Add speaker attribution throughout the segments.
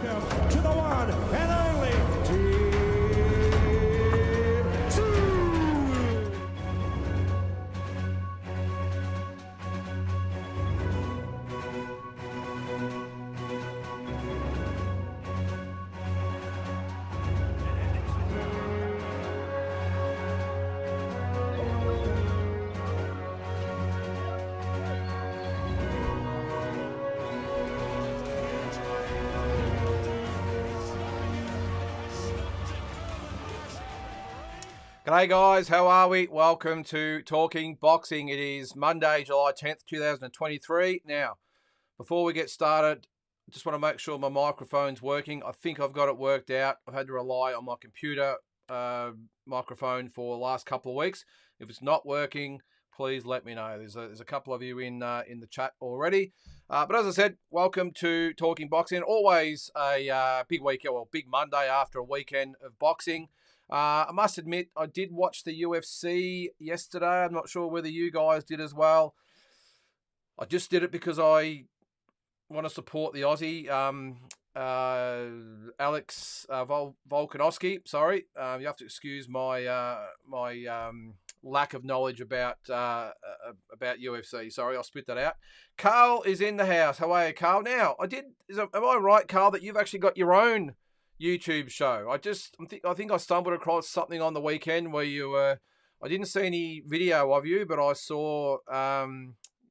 Speaker 1: welcome to the one and only Tim Tszyu.
Speaker 2: G'day guys, how are we? Welcome to Talking Boxing. It is Monday, July 10th, 2023. Now, before we get started, I just want to make sure my microphone's working. I think I've got it worked out. I've had to rely on my computer microphone for the last couple of weeks. If it's not working, please let me know. There's a couple of you in the chat already. But as I said, welcome to Talking Boxing. Always a big weekend, well, big Monday after a weekend of boxing. I must admit, I did watch the UFC yesterday. I'm not sure whether you guys did as well. I just did it because I want to support the Aussie, Alex Volkanovski. Sorry, you have to excuse my lack of knowledge about UFC. Sorry, I'll spit that out. Carl is in the house. How are you, Carl? Now, am I right, Carl, that you've actually got your own YouTube show? I think I stumbled across something on the weekend where you were. I didn't see any video of you, but I saw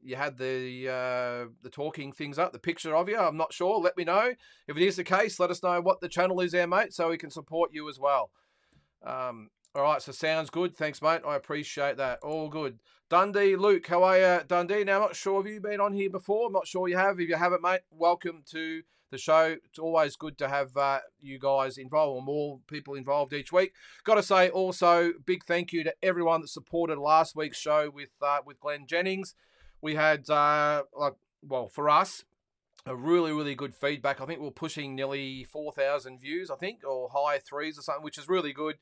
Speaker 2: you had the talking things up, the picture of you. I'm not sure. Let me know if it is the case. Let us know what the channel is there, mate, so we can support you as well. All right, so sounds good. Thanks, mate. I appreciate that. All good. Dundee, Luke, how are you, Dundee? Now, I'm not sure if you've been on here before. I'm not sure you have. If you haven't, mate, welcome to the show. It's always good to have you guys involved, or more people involved each week. Got to say also, big thank you to everyone that supported last week's show with Glenn Jennings. We had, for us, a really, really good feedback. I think we're pushing nearly 4,000 views, I think, or high threes or something, which is really good.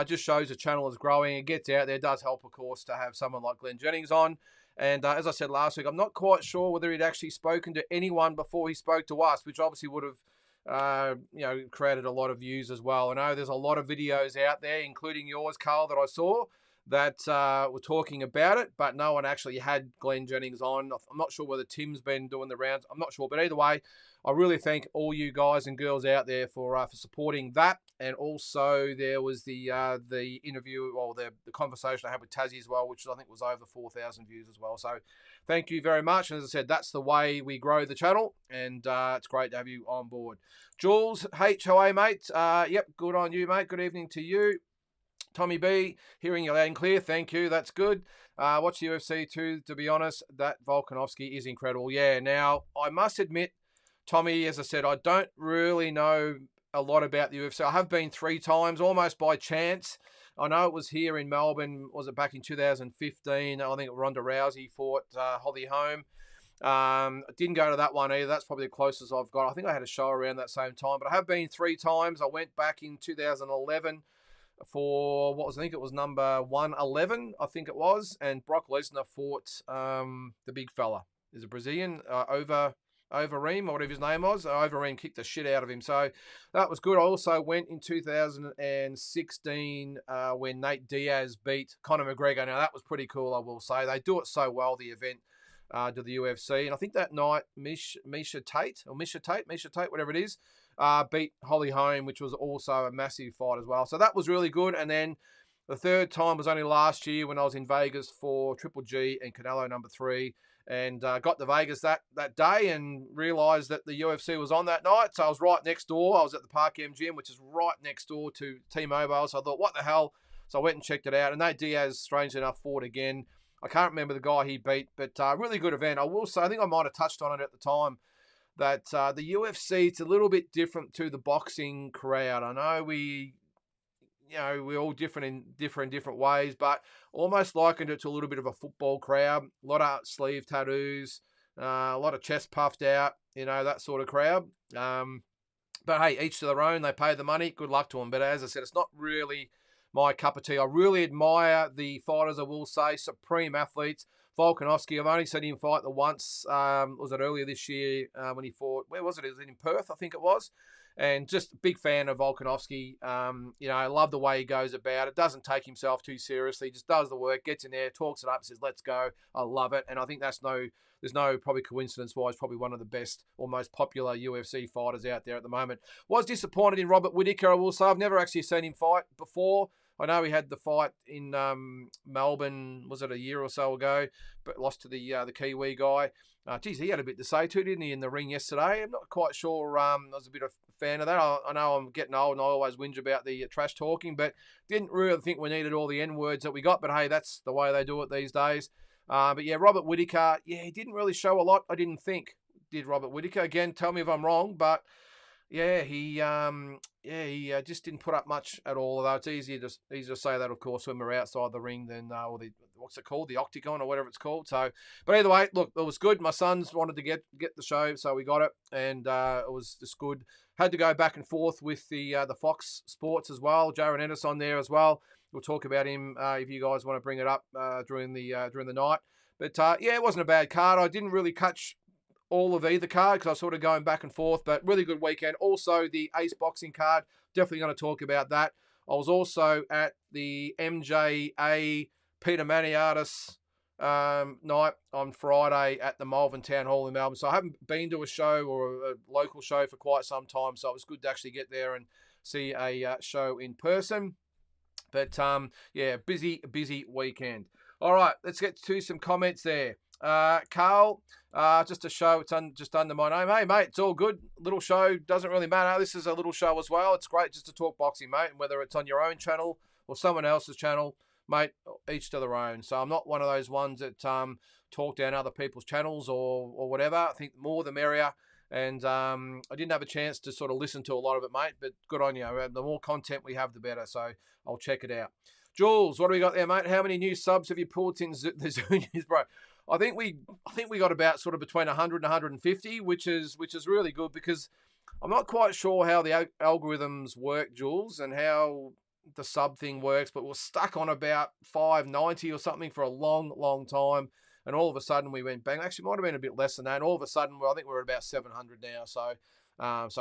Speaker 2: Just shows the channel is growing. It gets out there. It does help, of course, to have someone like Glenn Jennings on. And as I said last week, I'm not quite sure whether he'd actually spoken to anyone before he spoke to us, which obviously would have, created a lot of views as well. I know there's a lot of videos out there, including yours, Carl, that I saw that were talking about it, but no one actually had Glenn Jennings on. I'm not sure whether Tim's been doing the rounds. I'm not sure, but either way, I really thank all you guys and girls out there for supporting that. And also there was the interview, or the conversation I had with Taszyu as well, which I think was over 4,000 views as well. So thank you very much. And as I said, that's the way we grow the channel, and it's great to have you on board. Jules H, how are you, mate? Yep, good on you, mate. Good evening to you. Tommy B, hearing you loud and clear. Thank you. That's good. Watch the UFC too, to be honest. That Volkanovski is incredible. Yeah, now, I must admit, Tommy, as I said, I don't really know a lot about the UFC. I have been 3 times, almost by chance. I know it was here in Melbourne. Was it back in 2015? I think Ronda Rousey fought Holly Holm. I didn't go to that one either. That's probably the closest I've got. I think I had a show around that same time, but I have been 3 times. I went back in 2011 for I think it was number 111, I think it was, and Brock Lesnar fought the big fella. Is a Brazilian, Overeem, or whatever his name was. Overeem kicked the shit out of him. So that was good. I also went in 2016 when Nate Diaz beat Conor McGregor. Now, that was pretty cool, I will say. They do it so well, the event, to the UFC. And I think that night, Misha Tate, whatever it is, beat Holly Holm, which was also a massive fight as well. So that was really good. And then the third time was only last year when I was in Vegas for Triple G and Canelo number 3. And got to Vegas that day and realised that the UFC was on that night. So I was right next door. I was at the Park MGM, which is right next door to T-Mobile. So I thought, what the hell? So I went and checked it out. And Nate Diaz, strangely enough, fought again. I can't remember the guy he beat, but really good event. I will say, I think I might have touched on it at the time, that the UFC, it's a little bit different to the boxing crowd. I know we're all different in different ways, but almost likened it to a little bit of a football crowd. A lot of sleeve tattoos, a lot of chest puffed out, that sort of crowd. But hey, each to their own. They pay the money. Good luck to them. But as I said, it's not really my cup of tea. I really admire the fighters, I will say, supreme athletes. Volkanovski, I've only seen him fight the once. Was it earlier this year when he fought? Where was it? It was in Perth, I think it was. And just a big fan of Volkanovski. I love the way he goes about it. Doesn't take himself too seriously. Just does the work, gets in there, talks it up, says, let's go. I love it. And I think there's no probably coincidence-wise, probably one of the best or most popular UFC fighters out there at the moment. Was disappointed in Robert Whittaker, I will say. I've never actually seen him fight before. I know he had the fight in Melbourne, was it a year or so ago, but lost to the Kiwi guy. He had a bit to say too, didn't he, in the ring yesterday? I'm not quite sure. I was a bit of a fan of that. I know I'm getting old and I always whinge about the trash talking, but didn't really think we needed all the N-words that we got. But hey, that's the way they do it these days. But yeah, Robert Whittaker, he didn't really show a lot, I didn't think, did Robert Whittaker. Again, tell me if I'm wrong, but yeah, he just didn't put up much at all. Although it's easier to say that, of course, when we're outside the ring than what's it called, the octagon or whatever it's called. So, but either way, look, it was good. My sons wanted to get the show, so we got it, and it was just good. Had to go back and forth with the Fox Sports as well. Jaron Ennis on there as well. We'll talk about him if you guys want to bring it up during the night. But it wasn't a bad card. I didn't really catch all of either card because I was sort of going back and forth, but really good weekend. Also, the Ace Boxing card, definitely going to talk about that. I was also at the MJA Peter Maniatis night on Friday at the Malvern Town Hall in Melbourne. So I haven't been to a show or a local show for quite some time, so it was good to actually get there and see a show in person. But busy weekend. All right, let's get to some comments there. Carl, just a show, it's just under my name. Hey, mate, it's all good. Little show, doesn't really matter. This is a little show as well. It's great just to talk boxing, mate, and whether it's on your own channel or someone else's channel, mate, each to their own. So I'm not one of those ones that talk down other people's channels or whatever. I think more the merrier. And I didn't have a chance to sort of listen to a lot of it, mate, but good on you. The more content we have, the better. So I'll check it out. Jules, what do we got there, mate? How many new subs have you pulled since the Zunies, bro? I think we got about sort of between 100 and 150, which is really good because I'm not quite sure how the algorithms work, Jules, and how the sub thing works, but we're stuck on about 590 or something for a long time. And all of a sudden we went bang. Actually, it might have been a bit less than that. And all of a sudden, I think we're at about 700 now. So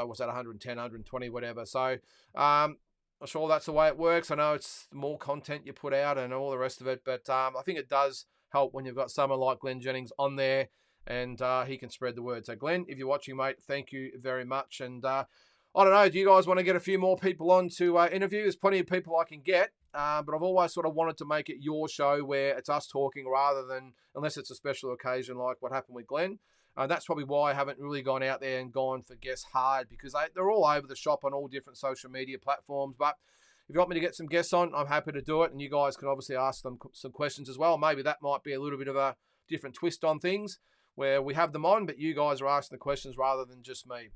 Speaker 2: what's that, 110, 120, whatever. So I'm sure that's the way it works. I know it's more content you put out and all the rest of it. But I think it does help when you've got someone like Glenn Jennings on there and he can spread the word. So Glenn, if you're watching, mate, thank you very much. And I don't know, do you guys want to get a few more people on to interview? There's plenty of people I can get, but I've always sort of wanted to make it your show where it's us talking rather than, unless it's a special occasion like what happened with Glenn. That's probably why I haven't really gone out there and gone for guests hard because they're all over the shop on all different social media platforms. But if you want me to get some guests on, I'm happy to do it. And you guys can obviously ask them some questions as well. Maybe that might be a little bit of a different twist on things where we have them on, but you guys are asking the questions rather than just me.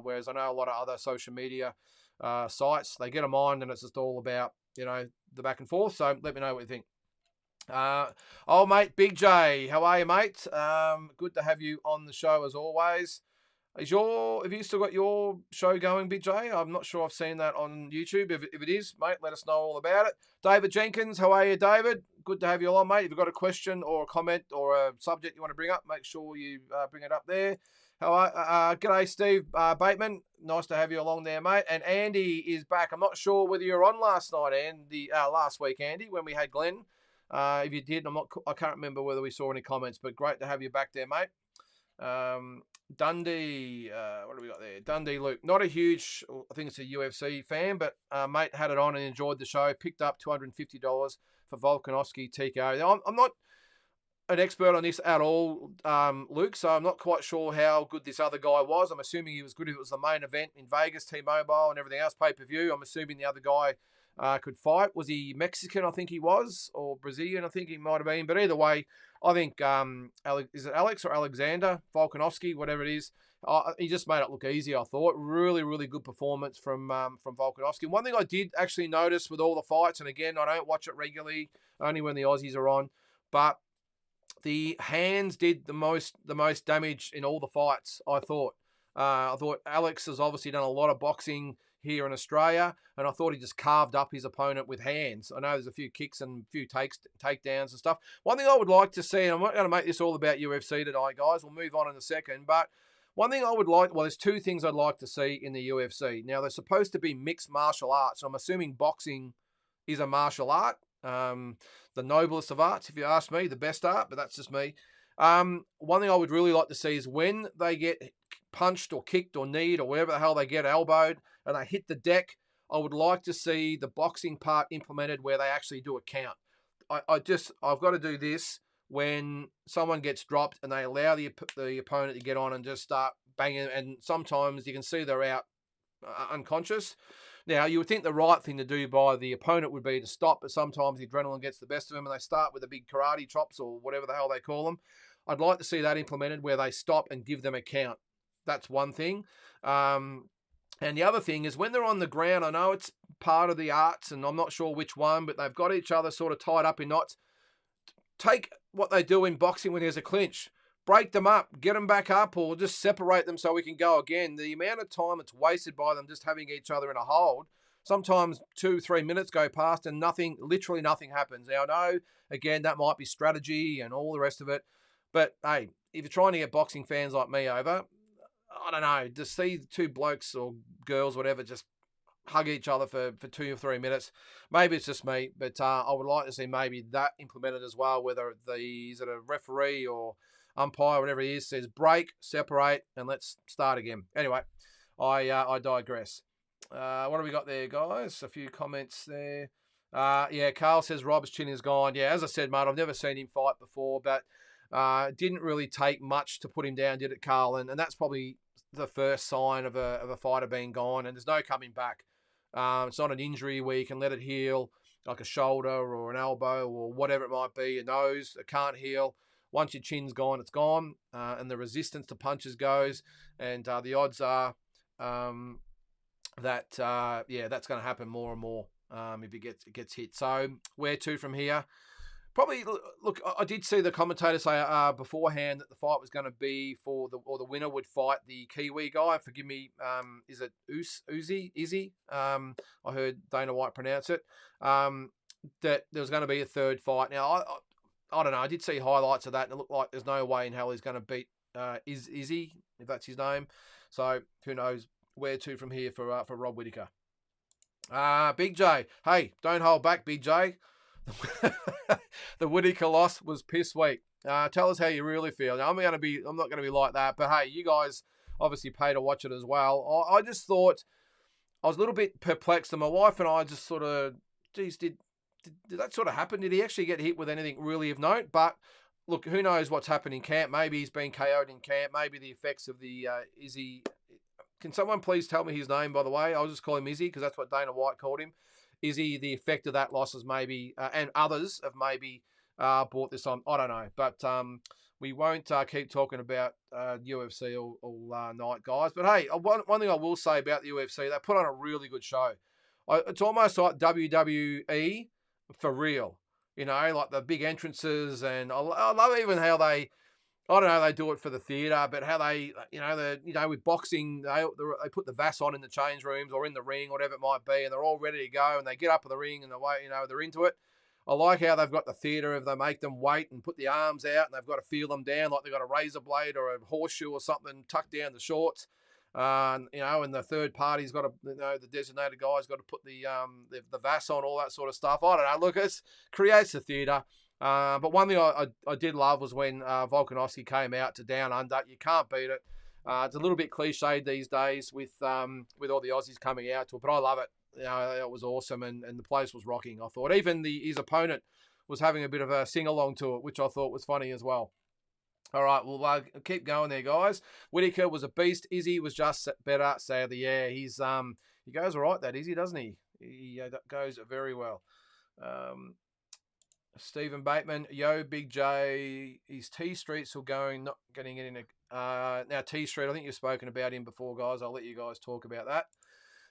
Speaker 2: Whereas I know a lot of other social media sites, they get them on and it's just all about, the back and forth. So let me know what you think. Mate, Big J, how are you, mate? Good to have you on the show as always. Have you still got your show going, Big J? I'm not sure I've seen that on YouTube. If it is, mate, let us know all about it. David Jenkins, how are you, David? Good to have you on, mate. If you've got a question or a comment or a subject you want to bring up, make sure you bring it up there. G'day, Steve Bateman. Nice to have you along there, mate. And Andy is back. I'm not sure whether you were on last night, last week, Andy, when we had Glenn. If you did, I can't remember whether we saw any comments, but great to have you back there, mate. Dundee, what do we got there? Dundee Luke, not a huge, I think it's a UFC fan, but mate had it on and enjoyed the show. Picked up $250 for Volkanovski TKO. I'm not an expert on this at all, Luke, so I'm not quite sure how good this other guy was. I'm assuming he was good if it was the main event in Vegas, T-Mobile and everything else, pay-per-view. I'm assuming the other guy could fight. Was he Mexican? I think he was, or Brazilian? I think he might have been. But either way, I think is it Alex or Alexander Volkanovski, whatever it is. He just made it look easy. I thought really, really good performance from Volkanovski. One thing I did actually notice with all the fights, and again, I don't watch it regularly, only when the Aussies are on, but the hands did the most damage in all the fights. I thought. I thought Alex has obviously done a lot of boxing. here in Australia, and I thought he just carved up his opponent with hands. I know there's a few kicks and a few takedowns and stuff. One thing I would like to see, and I'm not going to make this all about UFC today, guys. We'll move on in a second, but one thing I would like, well, there's two things I'd like to see in the UFC. Now, they're supposed to be mixed martial arts, so I'm assuming boxing is a martial art, the noblest of arts, if you ask me, the best art, but that's just me. One thing I would really like to see is when they get punched or kicked or kneed or wherever the hell they get elbowed and they hit the deck, I would like to see the boxing part implemented where they actually do a count. I've got to do this when someone gets dropped and they allow the opponent to get on and just start banging, and sometimes you can see they're out unconscious. Now, you would think the right thing to do by the opponent would be to stop, but sometimes the adrenaline gets the best of them and they start with the big karate chops or whatever the hell they call them. I'd like to see that implemented where they stop and give them a count. That's one thing. And the other thing is when they're on the ground, I know it's part of the arts and I'm not sure which one, but they've got each other sort of tied up in knots. Take what they do in boxing when there's a clinch. Break them up, get them back up, or just separate them so we can go again. The amount of time it's wasted by them just having each other in a hold, sometimes 2-3 minutes go past and literally nothing happens. Now, I know, again, that might be strategy and all the rest of it, but hey, if you're trying to get boxing fans like me over, I don't know, to see two blokes or girls, whatever, just hug each other for 2 or 3 minutes. Maybe it's just me, but I would like to see maybe that implemented as well, whether is it a referee or umpire, whatever he is, says break, separate, and let's start again. Anyway, I digress. What have we got there, guys? A few comments there. Yeah, Carl says Rob's chin is gone. Yeah, as I said, mate, I've never seen him fight before, but didn't really take much to put him down, did it, Carl? And that's probably the first sign of a fighter being gone, and there's no coming back. It's not an injury where you can let it heal, like a shoulder or an elbow or whatever it might be, your nose. It can't heal. Once your chin's gone, it's gone, and the resistance to punches goes, and the odds are that that's going to happen more and more if it gets hit. So where to from here? Probably, look, I did see the commentator say beforehand that the fight was going to be the winner would fight the Kiwi guy. Forgive me, is it Izzy? I heard Dana White pronounce it. That there was going to be a third fight. Now, I don't know. I did see highlights of that, and it looked like there's no way in hell he's going to beat Izzy, if that's his name. So who knows where to from here for Rob Whittaker. Big J, hey, don't hold back, Big J. The Whittaker loss was piss weak. Tell us how you really feel. Now, I'm not going to be like that, but hey, you guys obviously pay to watch it as well. I just thought I was a little bit perplexed, and my wife and I just sort of, geez, did that sort of happen? Did he actually get hit with anything really of note? But look, who knows what's happened in camp? Maybe he's been KO'd in camp. Maybe the effects of the Izzy. Can someone please tell me his name, by the way? I'll just call him Izzy because that's what Dana White called him. Izzy, the effect of that loss is maybe, and others have maybe brought this on. I don't know. But we won't keep talking about UFC all night, guys. But hey, one thing I will say about the UFC, they put on a really good show. It's almost like WWE for real, like the big entrances, and I love even how they do it for the theatre, but how they, with boxing, they put the VAS on in the change rooms or in the ring, whatever it might be, and they're all ready to go, and they get up in the ring and away, they're into it. I like how they've got the theatre of they make them wait and put the arms out, and they've got to feel them down like they've got a razor blade or a horseshoe or something tucked down the shorts. And the third party's got to, the designated guy's got to put the VAS on, all that sort of stuff. I don't know. Look, it creates the theatre. But one thing I did love was when Volkanovski came out to Down Under. You can't beat it. It's a little bit cliched these days with all the Aussies coming out to it, but I love it. It was awesome, and the place was rocking, I thought. Even his opponent was having a bit of a sing-along to it, which I thought was funny as well. All right, we'll keep going there, guys. Whittaker was a beast. Izzy was just better, sadly. Yeah, he goes all right, that Izzy, doesn't he? He goes very well. Stephen Bateman, yo, Big J, is T Street still going, not getting it in now T Street, I think you've spoken about him before, guys. I'll let you guys talk about that.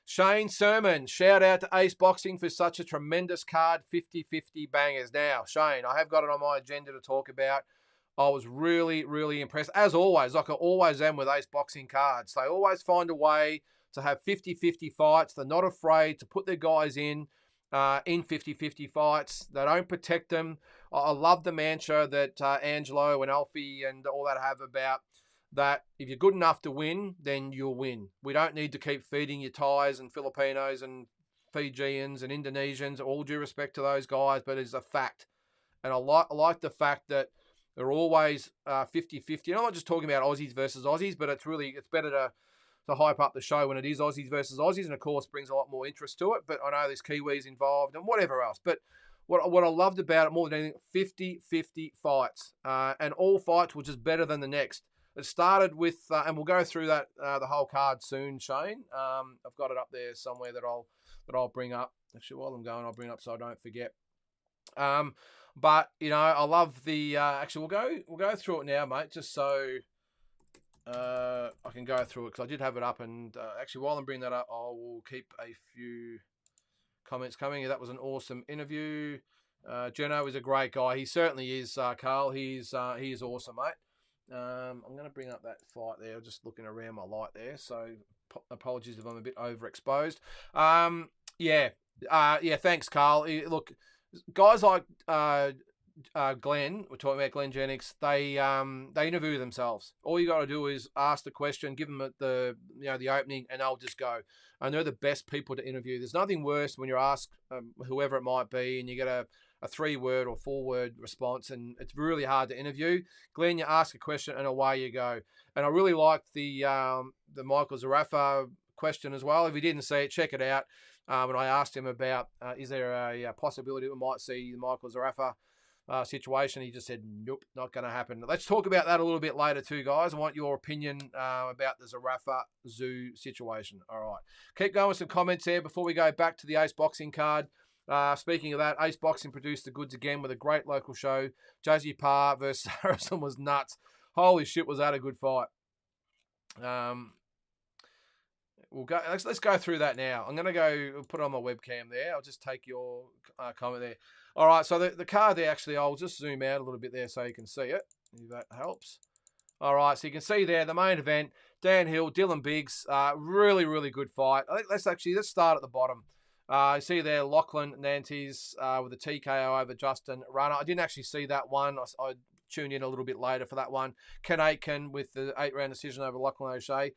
Speaker 2: Shane Sermon, shout out to Ace Boxing for such a tremendous card, 50-50 bangers. Now, Shane, I have got it on my agenda to talk about. I was really, really impressed, as always, like I always am with Ace Boxing cards. They always find a way to have 50-50 fights. They're not afraid to put their guys in 50-50 fights. They don't protect them. I love the mantra that Angelo and Alfie and all that have about that if you're good enough to win, then you'll win. We don't need to keep feeding you Thais and Filipinos and Fijians and Indonesians, all due respect to those guys, but it's a fact. And I like the fact that they're always 50-50. And I'm not just talking about Aussies versus Aussies, but it's better to hype up the show when it is Aussies versus Aussies, and of course brings a lot more interest to it. But I know there's Kiwis involved and whatever else. But what I loved about it more than anything, 50-50 fights. And all fights were just better than the next. It started with, and we'll go through that the whole card soon, Shane. I've got it up there somewhere that I'll bring up. Actually, while I'm going, I'll bring it up so I don't forget. But I love the. Actually, we'll go through it now, mate, just so I can go through it because I did have it up. And actually, while I'm bringing that up, I will keep a few comments coming. That was an awesome interview. Geno is a great guy. He certainly is, Carl. He is awesome, mate. I'm going to bring up that fight there. I'm just looking around my light there, so apologies if I'm a bit overexposed. Thanks, Carl. Look, guys like Glenn, we're talking about Glenn Jennings, they interview themselves. All you got to do is ask the question, give them the opening, and they'll just go. And they're the best people to interview. There's nothing worse when you're asked whoever it might be, and you get a 3-word or 4-word response, and it's really hard to interview. Glenn, you ask a question and away you go. And I really liked the Michael Zerafa question as well. If you didn't see it, check it out. When I asked him about is there a possibility we might see the Michael Zerafa situation, he just said, nope, not going to happen. Let's talk about that a little bit later too, guys. I want your opinion about the Zerafa Tszyu situation. All right. Keep going with some comments there before we go back to the Ace Boxing card. Speaking of that, Ace Boxing produced the goods again with a great local show. Josie Parr versus Harrison was nuts. Holy shit, was that a good fight. We'll go. Let's go through that now. I'm going to go put it on my webcam there. I'll just take your comment there. All right, so the card there, actually, I'll just zoom out a little bit there so you can see it, if that helps. All right, so you can see there the main event, Dan Hill, Dylan Biggs, really, really good fight. I think let's start at the bottom. You see there Lachlan Nantes with a TKO over Justin Runner. I didn't actually see that one. I tuned in a little bit later for that one. Ken Aitken with the 8-round decision over Lachlan O'Shea.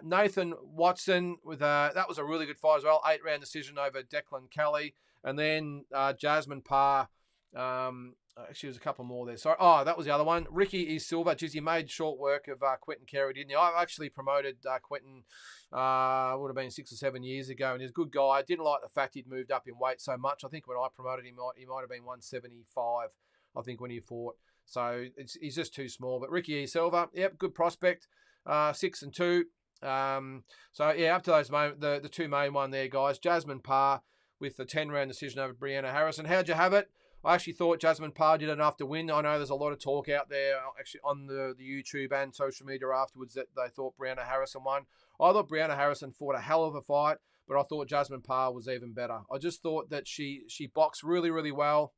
Speaker 2: Nathan Watson with that was a really good fight as well. 8-round decision over Declan Kelly. And then Jasmine Parr. Actually, there's a couple more there. Sorry. Oh, that was the other one. Ricky E. Silva. Geez, he made short work of Quentin Carey, didn't he? I actually promoted Quentin, would have been 6 or 7 years ago, and he's a good guy. I didn't like the fact he'd moved up in weight so much. I think when I promoted him, he might have been 175, I think, when he fought. So he's just too small. But Ricky E. Silva, yep, good prospect. 6-2. So, yeah, up to those the two main one there, guys. Jasmine Parr with the 10-round decision over Brianna Harrison. How'd you have it? I actually thought Jasmine Parr did enough to win. I know there's a lot of talk out there, actually on the YouTube and social media afterwards, that they thought Brianna Harrison won. I thought Brianna Harrison fought a hell of a fight, but I thought Jasmine Parr was even better. I just thought that she boxed really, really well.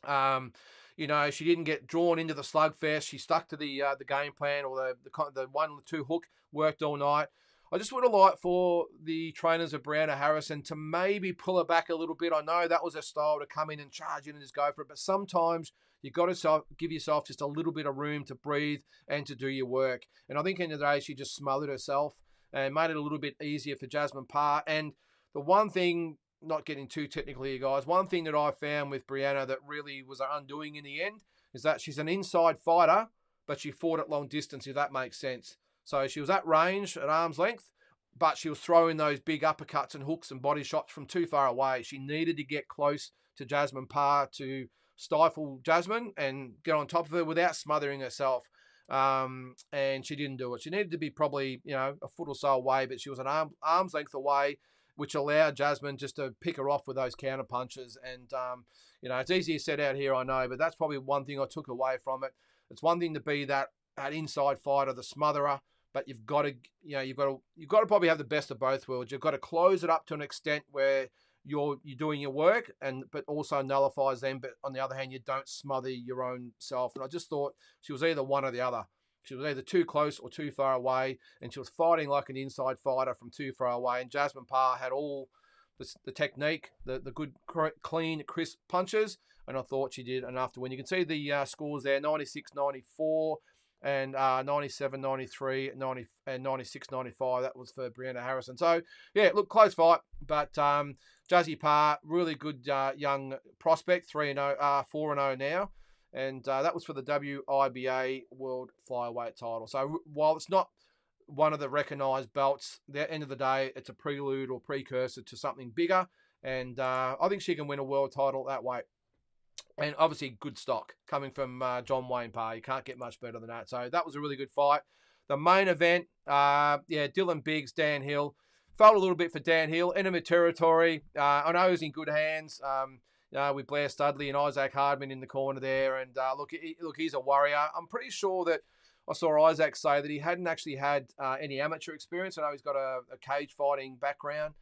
Speaker 2: She didn't get drawn into the slugfest. She stuck to the game plan, or the 1-2 hook, worked all night. I just would have liked for the trainers of Brianna Harrison to maybe pull her back a little bit. I know that was her style, to come in and charge in and just go for it, but sometimes you've got to give yourself just a little bit of room to breathe and to do your work. And I think in the day she just smothered herself and made it a little bit easier for Jasmine Parr. And the one thing, not getting too technical here, guys, one thing that I found with Brianna that really was her undoing in the end is that she's an inside fighter, but she fought at long distance, if that makes sense. So she was at range, at arm's length, but she was throwing those big uppercuts and hooks and body shots from too far away. She needed to get close to Jasmine Parr to stifle Jasmine and get on top of her without smothering herself. And she didn't do it. She needed to be probably, a foot or so away, but she was an arm's length away, which allowed Jasmine just to pick her off with those counter punches. And, it's easier said out here, I know, but that's probably one thing I took away from it. It's one thing to be that inside fighter, the smotherer, but you've got to probably have the best of both worlds. You've got to close it up to an extent where you're doing your work, but also nullifies them. But on the other hand, you don't smother your own self. And I just thought she was either one or the other. She was either too close or too far away, and she was fighting like an inside fighter from too far away. And Jasmine Parr had all the technique, the good, clean, crisp punches, and I thought she did enough to win. You can see the scores there, 96-94 and 97-93, 90 and 96-95. That was for Brianna Harrison. So, yeah, look, close fight, but Jazzy Parr, really good young prospect, 3-0, 4-0 now. And that was for the WIBA World Flyweight title. So while it's not one of the recognised belts, at the end of the day, it's a prelude or precursor to something bigger. And I think she can win a world title that way. And obviously good stock coming from John Wayne Parr. You can't get much better than that. So that was a really good fight. The main event, Dylan Biggs, Dan Hill. Felt a little bit for Dan Hill. Enemy territory. I know he's in good hands. With Blair Studley and Isaac Hardman in the corner there. And look, he's a warrior. I'm pretty sure that I saw Isaac say that he hadn't actually had any amateur experience. I know he's got a cage fighting background,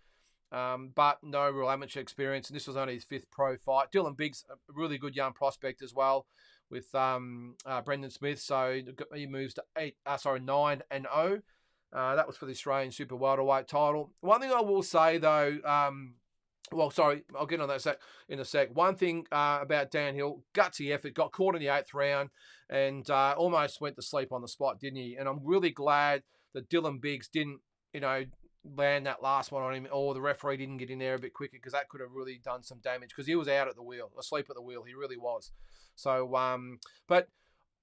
Speaker 2: but no real amateur experience. And this was only his 5th pro fight. Dylan Biggs, a really good young prospect as well with Brendan Smith. So he moves to 9-0. That was for the Australian super welterweight title. One thing I will say though, I'll get on that in a sec. One thing about Dan Hill, gutsy effort, got caught in the 8th round and almost went to sleep on the spot, didn't he? And I'm really glad that Dylan Biggs didn't, land that last one on him, or the referee didn't get in there a bit quicker, because that could have really done some damage, because he was out at the wheel, asleep at the wheel. He really was. So, but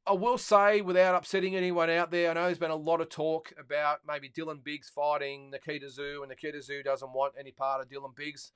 Speaker 2: I will say, without upsetting anyone out there, I know there's been a lot of talk about maybe Dylan Biggs fighting Nikita Tszyu, and Nikita Tszyu doesn't want any part of Dylan Biggs.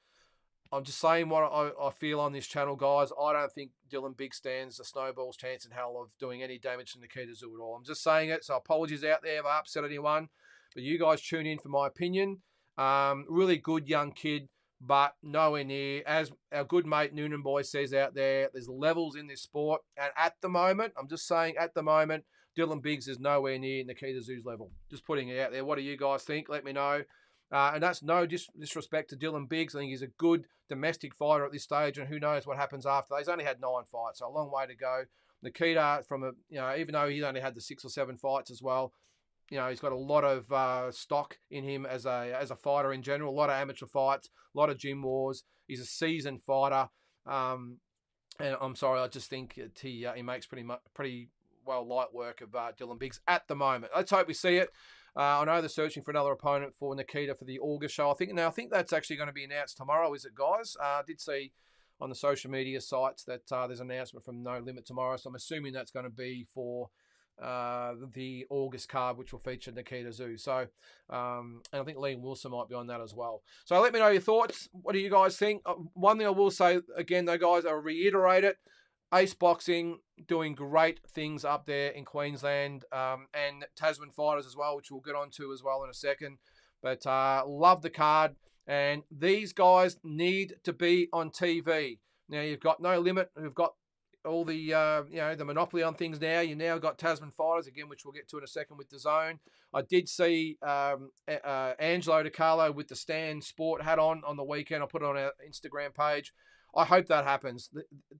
Speaker 2: I'm just saying what I feel on this channel, guys. I don't think Dylan Biggs stands a snowball's chance in hell of doing any damage to Nikita Tszyu at all. I'm just saying it, so apologies out there if I upset anyone. But you guys tune in for my opinion. Really good young kid, but nowhere near. As our good mate Noonan Boy says out there, there's levels in this sport. And at the moment, I'm just saying at the moment, Dylan Biggs is nowhere near Nikita Tszyu's level. Just putting it out there. What do you guys think? Let me know. And that's no disrespect to Dylan Biggs. I think he's a good domestic fighter at this stage, and who knows what happens after. He's only had 9 fights, so a long way to go. Nikita, even though he's only had the 6 or 7 fights as well, he's got a lot of stock in him as a fighter in general. A lot of amateur fights, a lot of gym wars. He's a seasoned fighter. And I'm sorry, I just think he makes pretty well light work of Dylan Biggs at the moment. Let's hope we see it. I know they're searching for another opponent for Nikita for the August show. I think that's actually going to be announced tomorrow, is it, guys? I did see on the social media sites that there's an announcement from No Limit tomorrow, so I'm assuming that's going to be for the August card, which will feature Nikita Tszyu. So, and I think Liam Wilson might be on that as well. So let me know your thoughts. What do you guys think? One thing I will say again, though, guys, I'll reiterate it. Ace Boxing doing great things up there in Queensland, and Tasman Fighters as well, which we'll get on to as well in a second. But love the card, and these guys need to be on TV. Now you've got No Limit, who've got all the the monopoly on things now. You now got Tasman Fighters again, which we'll get to in a second with the Zone. I did see Angelo DiCarlo with the Stan Sport hat on the weekend. I put it on our Instagram page. I hope that happens.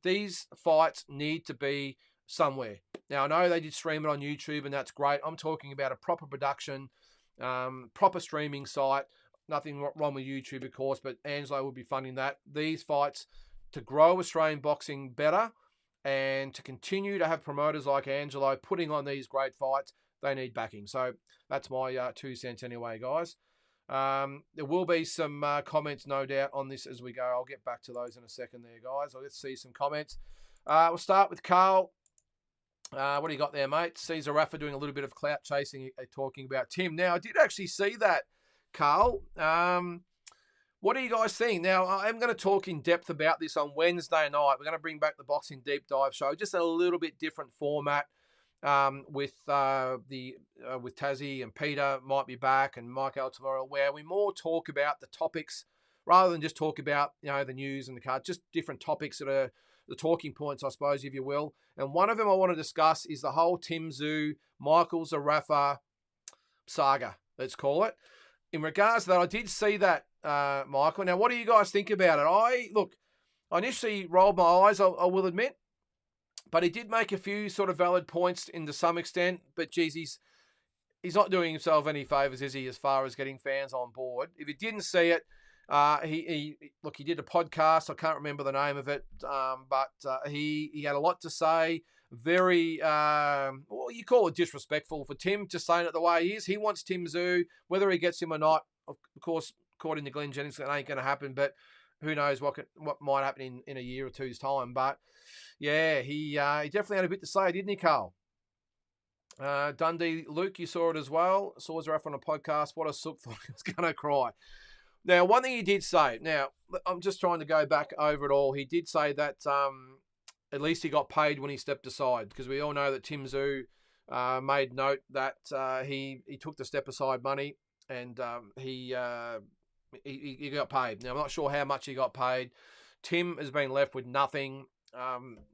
Speaker 2: These fights need to be somewhere. Now, I know they did stream it on YouTube, and that's great. I'm talking about a proper production, proper streaming site. Nothing wrong with YouTube, of course, but Angelo will be funding that. These fights, to grow Australian boxing better and to continue to have promoters like Angelo putting on these great fights, they need backing. So that's my 2 cents anyway, guys. There will be some comments, no doubt, on this as we go. I'll get back to those in a second there, guys. Let's see some comments. We'll start with Carl. What do you got there, mate? See Zerafa doing a little bit of clout chasing, talking about Tim. Now, I did actually see that, Carl. What do you guys think? Now, I'm going to talk in depth about this on Wednesday night. We're going to bring back the Boxing Deep Dive show, just a little bit different format. With Tassie and Peter might be back, and Mike Altamora, where we more talk about the topics rather than just talk about the news and the card, just different topics that are the talking points, I suppose, if you will. And one of them I want to discuss is the whole Tim Tszyu, Michael Zerafa saga, let's call it. In regards to that, I did see that, Michael. Now, what do you guys think about it? I initially rolled my eyes, I will admit. But he did make a few sort of valid points to some extent. But geez, he's not doing himself any favours, is he, as far as getting fans on board? If you didn't see it, he did a podcast. I can't remember the name of it, but he had a lot to say. Very, well, you call it disrespectful for Tim, just saying it the way he is. He wants Tim Tszyu, whether he gets him or not. Of course, according to Glenn Jennings, it ain't going to happen. But who knows what might happen in a year or two's time. But yeah, he definitely had a bit to say, didn't he, Carl? Dundee, Luke, you saw it as well. Saw Zerafa on a podcast. What a sook, thought he was going to cry. Now, one thing he did say, now, I'm just trying to go back over it all. He did say that at least he got paid when he stepped aside, because we all know that Tim Tszyu made note that he took the step aside money, and he got paid. Now, I'm not sure how much he got paid. Tim has been left with nothing.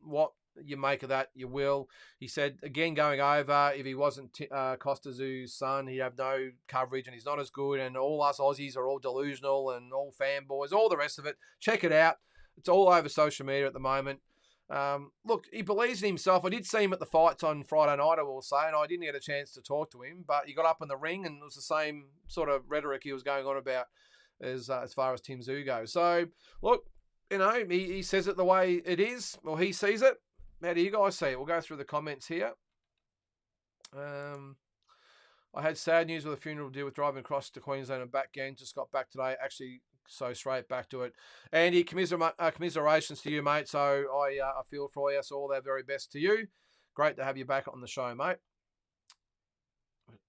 Speaker 2: What you make of that, you will. He said, again, going over, if he wasn't Costa Tszyu's son, he'd have no coverage, and he's not as good, and all us Aussies are all delusional and all fanboys, all the rest of it. Check it out. It's all over social media at the moment. Look, he believes in himself. I did see him at the fights on Friday night, I will say, and I didn't get a chance to talk to him, but he got up in the ring, and it was the same sort of rhetoric he was going on about as far as Tim Tszyu goes. So, look, you know, he says it the way it is, or he sees it. How do you guys see it? We'll go through the comments here. I had sad news with a funeral deal with driving across to Queensland and back again. Just got back today. Actually, so straight back to it. Andy, commiserations to you, mate. So I feel for you. So all our very best to you. Great to have you back on the show, mate.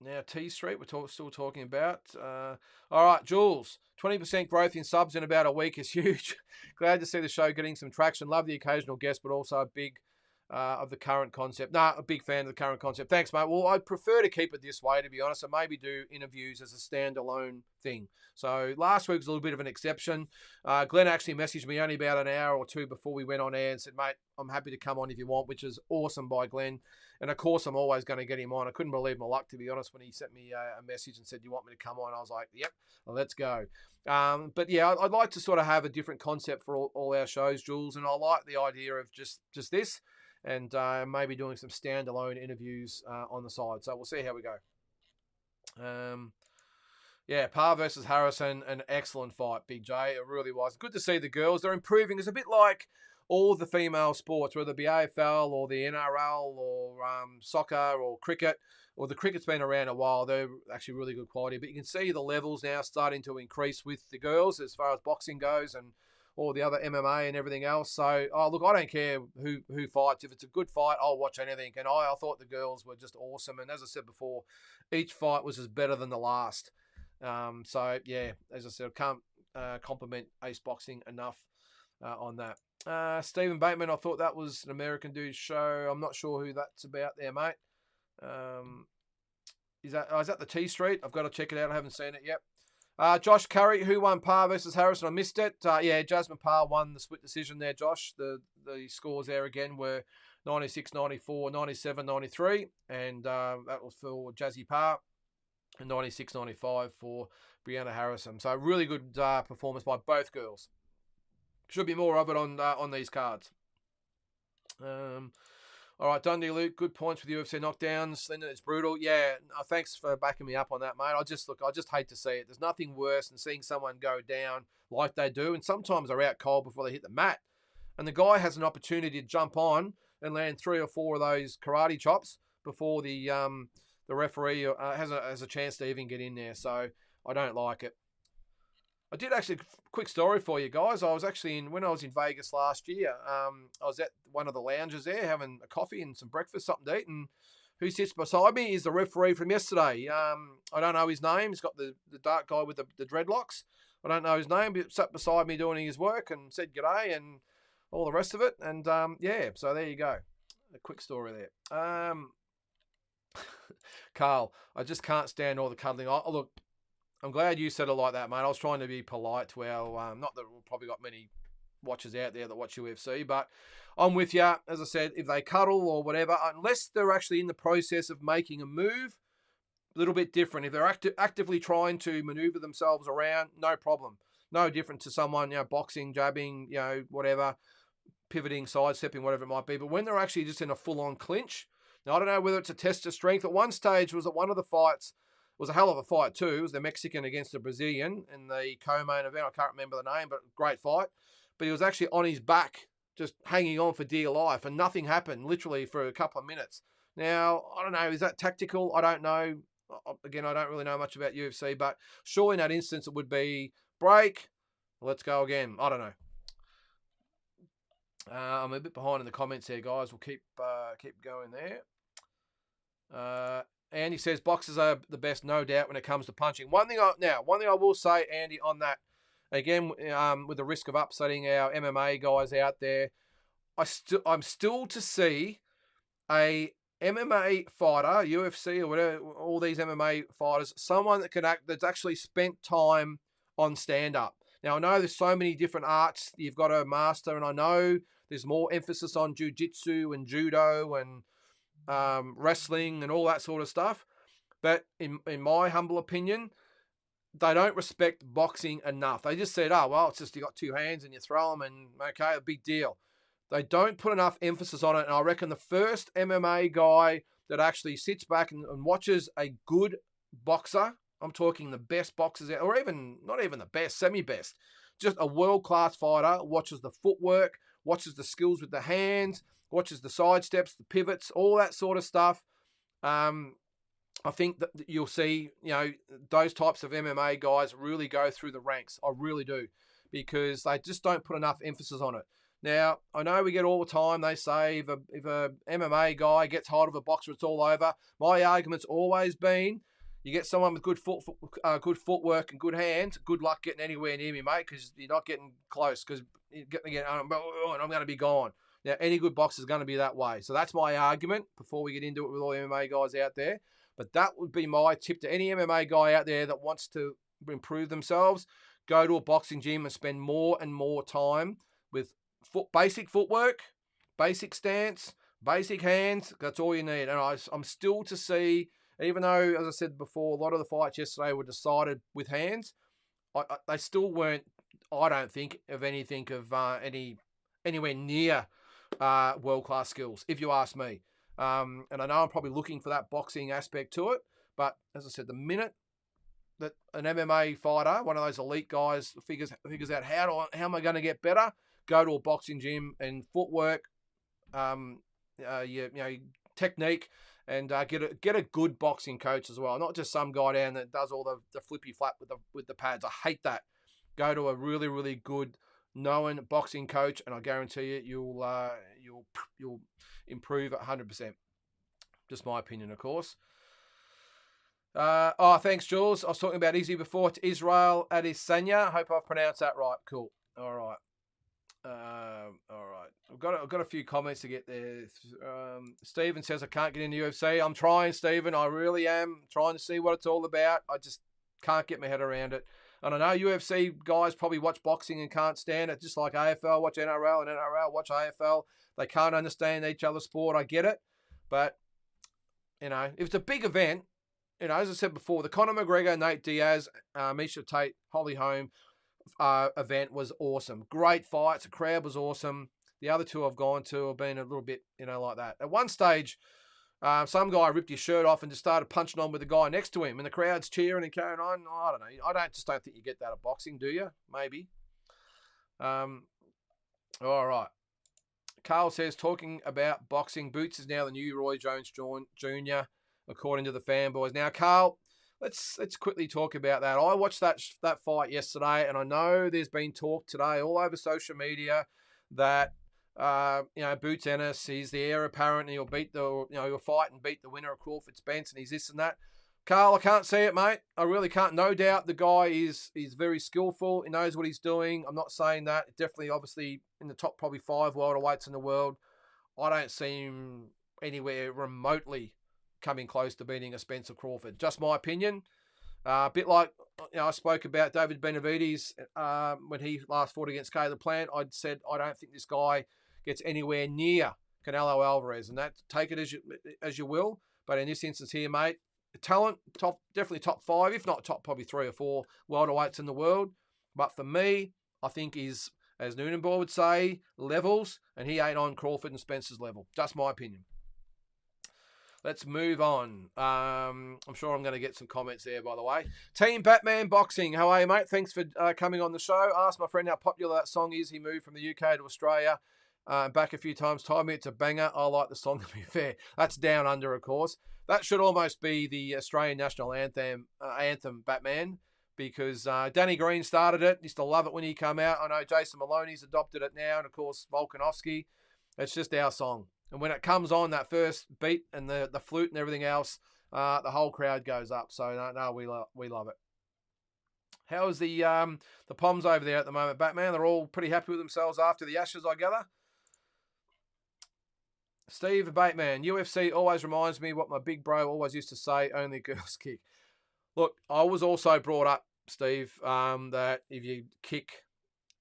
Speaker 2: Now, T Street, we're still talking about. All right, Jules, 20% growth in subs in about a week is huge. Glad to see the show getting some traction. Love the occasional guest, but also a big of the current concept. A big fan of the current concept. Thanks, mate. Well, I'd prefer to keep it this way, to be honest, and maybe do interviews as a standalone thing. So last week was a little bit of an exception. Glenn actually messaged me only about an hour or two before we went on air and said, mate, I'm happy to come on if you want, which is awesome by Glenn. And, of course, I'm always going to get him on. I couldn't believe my luck, to be honest, when he sent me a message and said, you want me to come on? I was like, yep, well, let's go. But, yeah, I'd like to sort of have a different concept for all our shows, Jules, and I like the idea of just this and maybe doing some standalone interviews on the side. So we'll see how we go. Yeah, Parr versus Harrison, an excellent fight, Big J. It really was. Good to see the girls. They're improving. It's a bit like all the female sports, whether it be AFL or the NRL or soccer or cricket. Well, the cricket's been around a while. They're actually really good quality. But you can see the levels now starting to increase with the girls as far as boxing goes and all the other MMA and everything else. So, look, I don't care who fights. If it's a good fight, I'll watch anything. And I thought the girls were just awesome. And as I said before, each fight was as better than the last. So, yeah, as I said, I can't compliment Ace Boxing enough on that. Stephen Bateman, I thought that was an American Dude show. I'm not sure who that's about there, mate. Is that the T Street? I've got to check it out. I haven't seen it yet. Josh Curry, who won Parr versus Harrison? I missed it. Yeah, Jasmine Parr won the split decision there, Josh. The scores there again were 96-94, 97-93, and that was for Jazzy Parr, and 96-95 for Brianna Harrison. So really good performance by both girls. Should be more of it on these cards. All right, Dundee Luke, good points with UFC knockdowns. Lynden, it's brutal. Yeah, thanks for backing me up on that, mate. I just hate to see it. There's nothing worse than seeing someone go down like they do, and sometimes they're out cold before they hit the mat. And the guy has an opportunity to jump on and land 3 or 4 of those karate chops before the referee has a chance to even get in there. So I don't like it. I did actually, quick story for you guys. I was actually when I was in Vegas last year, I was at one of the lounges there having a coffee and some breakfast, something to eat, and who sits beside me is the referee from yesterday. I don't know his name. He's got the dark guy with the dreadlocks. I don't know his name, but he sat beside me doing his work and said g'day and all the rest of it. And yeah, so there you go. A quick story there. Carl, I just can't stand all the cuddling. Look, I'm glad you said it like that, mate. I was trying to be polite to our, not that we've probably got many watchers out there that watch UFC, but I'm with you. As I said, if they cuddle or whatever, unless they're actually in the process of making a move, a little bit different. If they're actively trying to maneuver themselves around, no problem. No different to someone, boxing, jabbing, whatever. pivoting, sidestepping, whatever it might be. But when they're actually just in a full-on clinch, now I don't know whether it's a test of strength. At one stage, was at one of the fights, it was a hell of a fight too. It was the Mexican against the Brazilian in the co-main event. I can't remember the name, but great fight. But he was actually on his back, just hanging on for dear life, and nothing happened, literally, for a couple of minutes. Now, I don't know, is that tactical? I don't know. Again, I don't really know much about UFC, but surely in that instance it would be break, let's go again. I don't know. I'm a bit behind in the comments here, guys. We'll keep going there. Andy says boxers are the best, no doubt, when it comes to punching. One thing I will say, Andy, on that, again, with the risk of upsetting our MMA guys out there, I'm still to see a MMA fighter, UFC or whatever, all these MMA fighters, someone that that's actually spent time on stand-up. Now, I know there's so many different arts you've got to master, and I know there's more emphasis on jiu-jitsu and judo and wrestling and all that sort of stuff. But in my humble opinion, they don't respect boxing enough. They just said, oh, well, it's just you got two hands and you throw them and, okay, a big deal. They don't put enough emphasis on it. And I reckon the first MMA guy that actually sits back and watches a good boxer, I'm talking the best boxers, or even not even the best, semi-best, just a world-class fighter, watches the footwork, watches the skills with the hands, watches the side steps, the pivots, all that sort of stuff. I think that you'll see, those types of MMA guys really go through the ranks. I really do, because they just don't put enough emphasis on it. Now, I know we get all the time, they say if a MMA guy gets hold of a boxer, it's all over. My argument's always been, you get someone with good footwork and good hands, good luck getting anywhere near me, mate, because you're not getting close, because I'm going to be gone. Now, any good boxer is going to be that way. So that's my argument before we get into it with all the MMA guys out there. But that would be my tip to any MMA guy out there that wants to improve themselves. Go to a boxing gym and spend more and more time with basic footwork, basic stance, basic hands. That's all you need. And I'm still to see, even though, as I said before, a lot of the fights yesterday were decided with hands, they still weren't, I don't think, of anything of anywhere near world-class skills, if you ask me. And I know I'm probably looking for that boxing aspect to it, but as I said, the minute that an MMA fighter, one of those elite guys, figures out how am I going to get better, go to a boxing gym and footwork, technique, and get a good boxing coach as well. Not just some guy down that does all the flippy flap with the pads. I hate that. Go to a really, really good known boxing coach, and I guarantee you, you'll improve 100%. Just my opinion, of course. Thanks, Jules. I was talking about Izzy before. It's Israel Adesanya. Hope I've pronounced that right. Cool. All right. I've got a few comments to get there. Stephen says I can't get into UFC. I'm trying, Stephen. I really am trying to see what it's all about. I just can't get my head around it. And I know UFC guys probably watch boxing and can't stand it, just like AFL watch NRL and NRL watch AFL. They can't understand each other's sport. I get it. But, if it's a big event, as I said before, the Conor McGregor, Nate Diaz, Miesha Tate, Holly Holm event was awesome. Great fights. The crowd was awesome. The other two I've gone to have been a little bit, like that. At one stage, some guy ripped his shirt off and just started punching on with the guy next to him, and the crowd's cheering and carrying on. I don't know. I don't think you get that at boxing, do you? Maybe. All right. Carl says, talking about boxing, Boots is now the new Roy Jones Jr., according to the fanboys. Now, Carl, let's quickly talk about that. I watched that fight yesterday, and I know there's been talk today all over social media that Boots Ennis, he's the heir apparent, and he'll fight and beat the winner of Crawford Spence, and he's this and that. Carl, I can't see it, mate. I really can't. No doubt the guy is very skillful. He knows what he's doing. I'm not saying that. Definitely, obviously, in the top probably 5 welterweights in the world. I don't see him anywhere remotely coming close to beating a Spencer Crawford. Just my opinion. A bit like I spoke about David Benavidez when he last fought against Caleb Plant. I said I don't think this guy gets anywhere near Canelo Alvarez, and that take it as you will. But in this instance here, mate, talent definitely top 5, if not top probably 3 or 4 welterweights in the world. But for me, I think he's as Noonanball would say, levels, and he ain't on Crawford and Spencer's level. Just my opinion. Let's move on. I'm sure I'm going to get some comments there, by the way. Team Batman Boxing. How are you, mate? Thanks for coming on the show. Asked my friend how popular that song is. He moved from the UK to Australia. Back a few times. Told me it's a banger. I like the song, to be fair. That's Down Under, of course. That should almost be the Australian national anthem, Batman, because Danny Green started it. Used to love it when he came out. I know Jason Maloney's adopted it now, and of course Volkanovski. It's just our song. And when it comes on, that first beat and the flute and everything else, the whole crowd goes up. So no, we love it. How's the Poms over there at the moment, Batman? They're all pretty happy with themselves after the Ashes, I gather. Steve Bateman, UFC always reminds me what my big bro always used to say, only girls kick. Look, I was also brought up, Steve, that if you kick,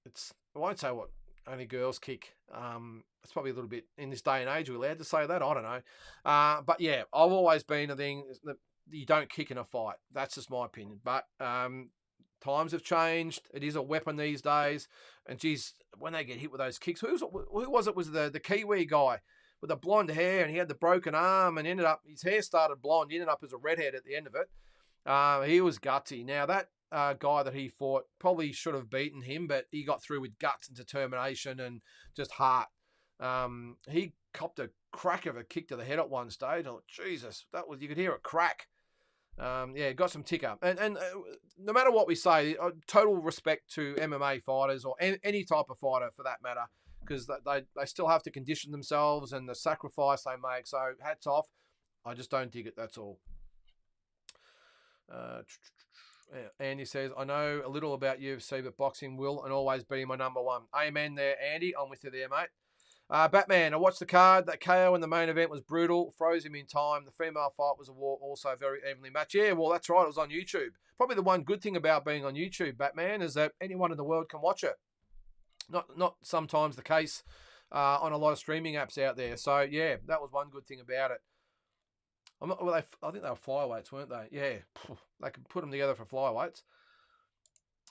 Speaker 2: I won't say what only girls kick. It's probably a little bit, in this day and age, we're allowed to say that? I don't know. But yeah, I've always been a thing that you don't kick in a fight. That's just my opinion. But times have changed. It is a weapon these days. And geez, when they get hit with those kicks, who was it? Was the Kiwi guy with the blonde hair, and he had the broken arm, and ended up, his hair started blonde. He ended up as a redhead at the end of it. He was gutsy. Now that guy that he fought probably should have beaten him, but he got through with guts and determination and just heart. He copped a crack of a kick to the head at one stage. Oh, Jesus, you could hear it crack. Yeah, got some ticker. And no matter what we say, total respect to MMA fighters or any type of fighter for that matter, because they still have to condition themselves and the sacrifice they make. So hats off. I just don't dig it, that's all. Andy says, I know a little about UFC, but boxing will and always be my number one. Amen there, Andy. I'm with you there, mate. Batman, I watched the card. That KO in the main event was brutal. Froze him in time. The female fight was also very evenly matched. Yeah, well, that's right. It was on YouTube. Probably the one good thing about being on YouTube, Batman, is that anyone in the world can watch it. Not sometimes the case on a lot of streaming apps out there. So, yeah, that was one good thing about it. I think they were flyweights, weren't they? Yeah, they could put them together for flyweights.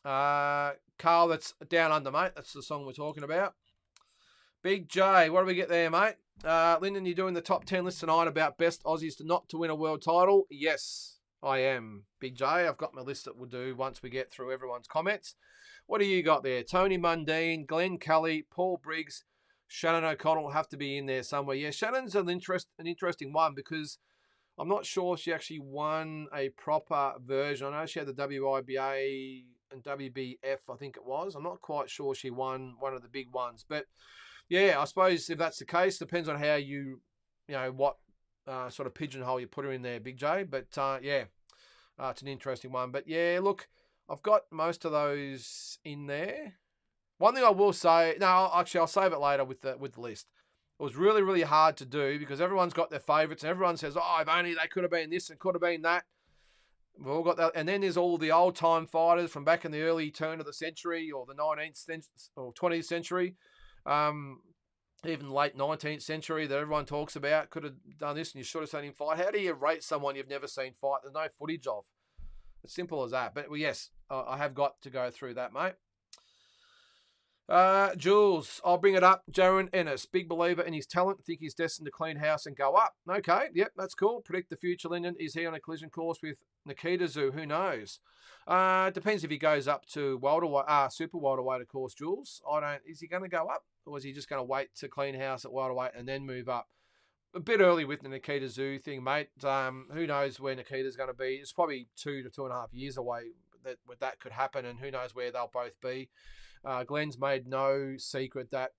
Speaker 2: Carl, that's Down Under, mate. That's the song we're talking about. Big J, what do we get there, mate? Lynden, you're doing the top 10 list tonight about best Aussies to win a world title. Yes, I am. Big J, I've got my list that we'll do once we get through everyone's comments. What do you got there? Tony Mundine, Glenn Kelly, Paul Briggs, Shannon O'Connell will have to be in there somewhere. Yeah, Shannon's an interesting one because I'm not sure she actually won a proper version. I know she had the WIBA and WBF, I think it was. I'm not quite sure she won one of the big ones. But, yeah, I suppose if that's the case, depends on how what sort of pigeonhole you put her in there, Big J. But, yeah, it's an interesting one. But, yeah, look, I've got most of those in there. One thing I will say, I'll save it later with the list. It was really, really hard to do because everyone's got their favourites and everyone says, if only they could have been this and could have been that. We've all got that. And then there's all the old-time fighters from back in the early turn of the century or the 19th or 20th century, even late 19th century that everyone talks about, could have done this and you should have seen him fight. How do you rate someone you've never seen fight? There's no footage of. It's simple as that. But, well, yes, I have got to go through that, mate. Jules, I'll bring it up. Jaron Ennis, big believer in his talent. Think he's destined to clean house and go up. Okay, yep, that's cool. Predict the future, Lynden. Is he on a collision course with Nikita Tszyu? Who knows? Depends if he goes up to super welterweight, of course, Jules. Is he going to go up? Or is he just going to wait to clean house at welterweight and then move up? A bit early with the Nikita Tszyu thing, mate. Who knows where Nikita's going to be? It's probably 2 to 2.5 years away that could happen, and who knows where they'll both be. Glenn's made no secret that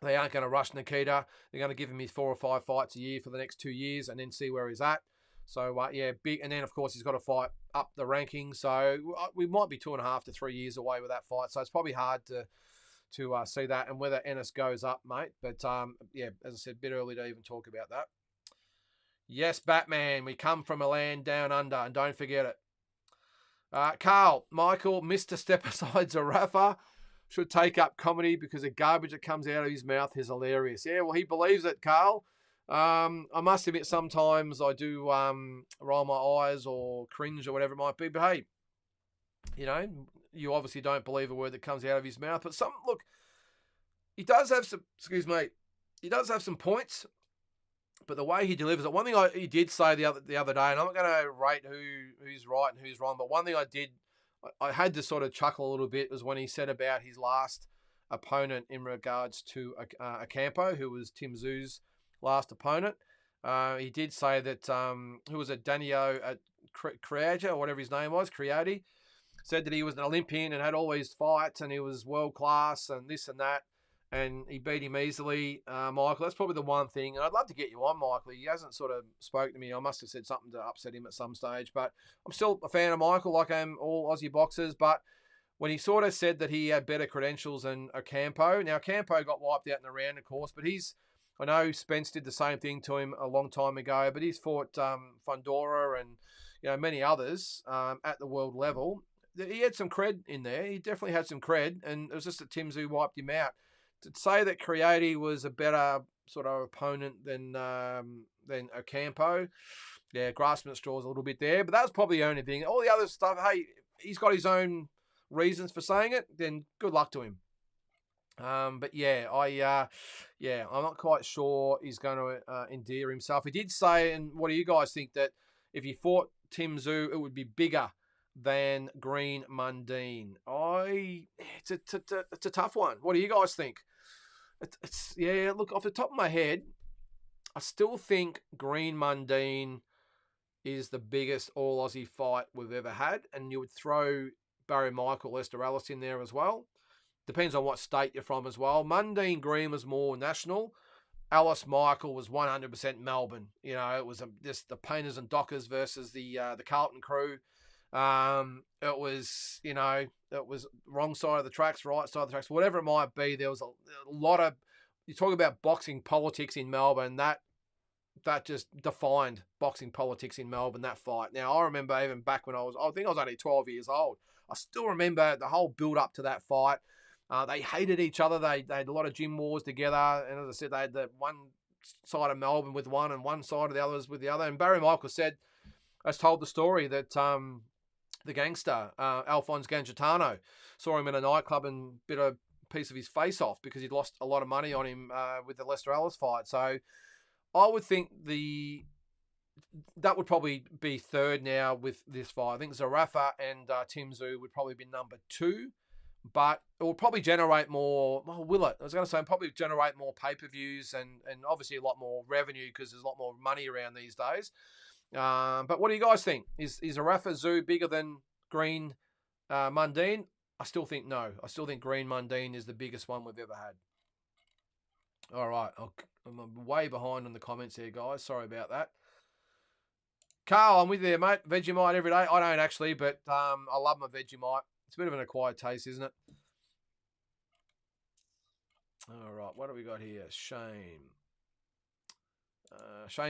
Speaker 2: they aren't going to rush Nikita. They're going to give him his 4 or 5 fights a year for the next 2 years and then see where he's at. So, yeah, big. And then, of course, he's got to fight up the rankings. So we might be 2.5 to 3 years away with that fight. So it's probably hard to see that and whether Ennis goes up, mate. But, yeah, as I said, a bit early to even talk about that. Yes, Batman, we come from a land down under, and don't forget it. Carl, Michael, Mr. Step Aside Zerafa should take up comedy because the garbage that comes out of his mouth is hilarious. Yeah, well, he believes it, Carl. I must admit sometimes I do roll my eyes or cringe or whatever it might be. But, hey, you obviously don't believe a word that comes out of his mouth. But look, he does have some. Excuse me. He does have some points, but the way he delivers it. One thing he did say the other day, and I'm not going to rate who's right and who's wrong, but one thing I had to sort of chuckle a little bit was when he said about his last opponent in regards to Ocampo, who was Tim Tszyu's last opponent. He did say that who was it, Danio Creaja, or whatever his name was, Creati, said that he was an Olympian and had all these fights and he was world class and this and that, and he beat him easily. Michael, that's probably the one thing, and I'd love to get you on, Michael. He hasn't sort of spoken to me. I must have said something to upset him at some stage, but I'm still a fan of Michael, like I am all Aussie boxers. But when he sort of said that he had better credentials than Ocampo, now Ocampo got wiped out in the round, of course, but I know Spence did the same thing to him a long time ago, but he's fought Fundora and many others at the world level. He had some cred in there. He definitely had some cred, and it was just that Tim Tszyu wiped him out. To say that Creati was a better sort of opponent than Ocampo, yeah, grasping at straws a little bit there, but that was probably the only thing. All the other stuff, hey, he's got his own reasons for saying it, then good luck to him. But yeah, I'm not quite sure he's going to endear himself. He did say, and what do you guys think, that if he fought Tim Tszyu, it would be bigger than Green Mundine? It's a tough one. What do you guys think? Look, off the top of my head, I still think Green Mundine is the biggest all Aussie fight we've ever had, and you would throw Barry Michael, Lester Ellis in there as well. Depends on what state you're from as well. Mundine Green was more national. Alice Michael was 100% Melbourne. It was just the Painters and Dockers versus the Carlton crew. It was wrong side of the tracks, right side of the tracks, whatever it might be. There was a lot of, you talk about boxing politics in Melbourne, that just defined boxing politics in Melbourne, that fight. Now, I remember even back when I think I was only 12 years old. I still remember the whole build up to that fight. They hated each other. They had a lot of gym wars together. And as I said, they had the one side of Melbourne with one and one side of the others with the other. And Barry Michael has told the story that the gangster, Alphonse Gangitano, saw him in a nightclub and bit a piece of his face off because he'd lost a lot of money on him with the Lester Ellis fight. So I would think that would probably be third now with this fight. I think Zerafa and Tim Tszyu would probably be number 2. But it will probably generate more. Well, will it? I was going to say probably generate more pay-per-views and obviously a lot more revenue because there's a lot more money around these days. But what do you guys think? Is Zarapha Tszyu bigger than Green Mundine? I still think no. I still think Green Mundine is the biggest one we've ever had. All right. I'm way behind on the comments here, guys. Sorry about that. Carl, I'm with you there, mate. Vegemite every day. I don't actually, but I love my Vegemite. It's a bit of an acquired taste, isn't it? All right, what do we got here? Shane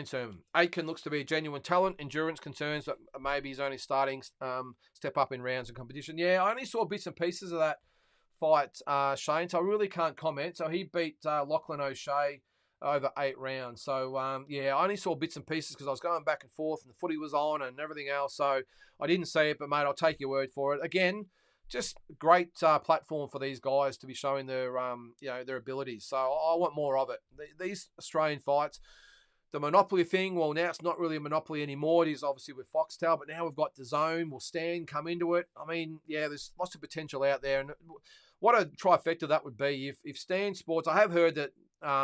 Speaker 2: Sermon. Aitken looks to be a genuine talent. Endurance concerns that maybe he's only starting step up in rounds and competition. Yeah, I only saw bits and pieces of that fight, Shane, so I really can't comment. So he beat Lachlan O'Shea over 8 rounds. So, I only saw bits and pieces because I was going back and forth and the footy was on and everything else. So I didn't see it, but, mate, I'll take your word for it. Again, just great platform for these guys to be showing their abilities. So I want more of it. These Australian fights, the monopoly thing, well, now it's not really a monopoly anymore. It is obviously with Foxtel, but now we've got DAZN. Will Stan come into it? I mean, yeah, there's lots of potential out there. And what a trifecta that would be if Stan Sports, I have heard that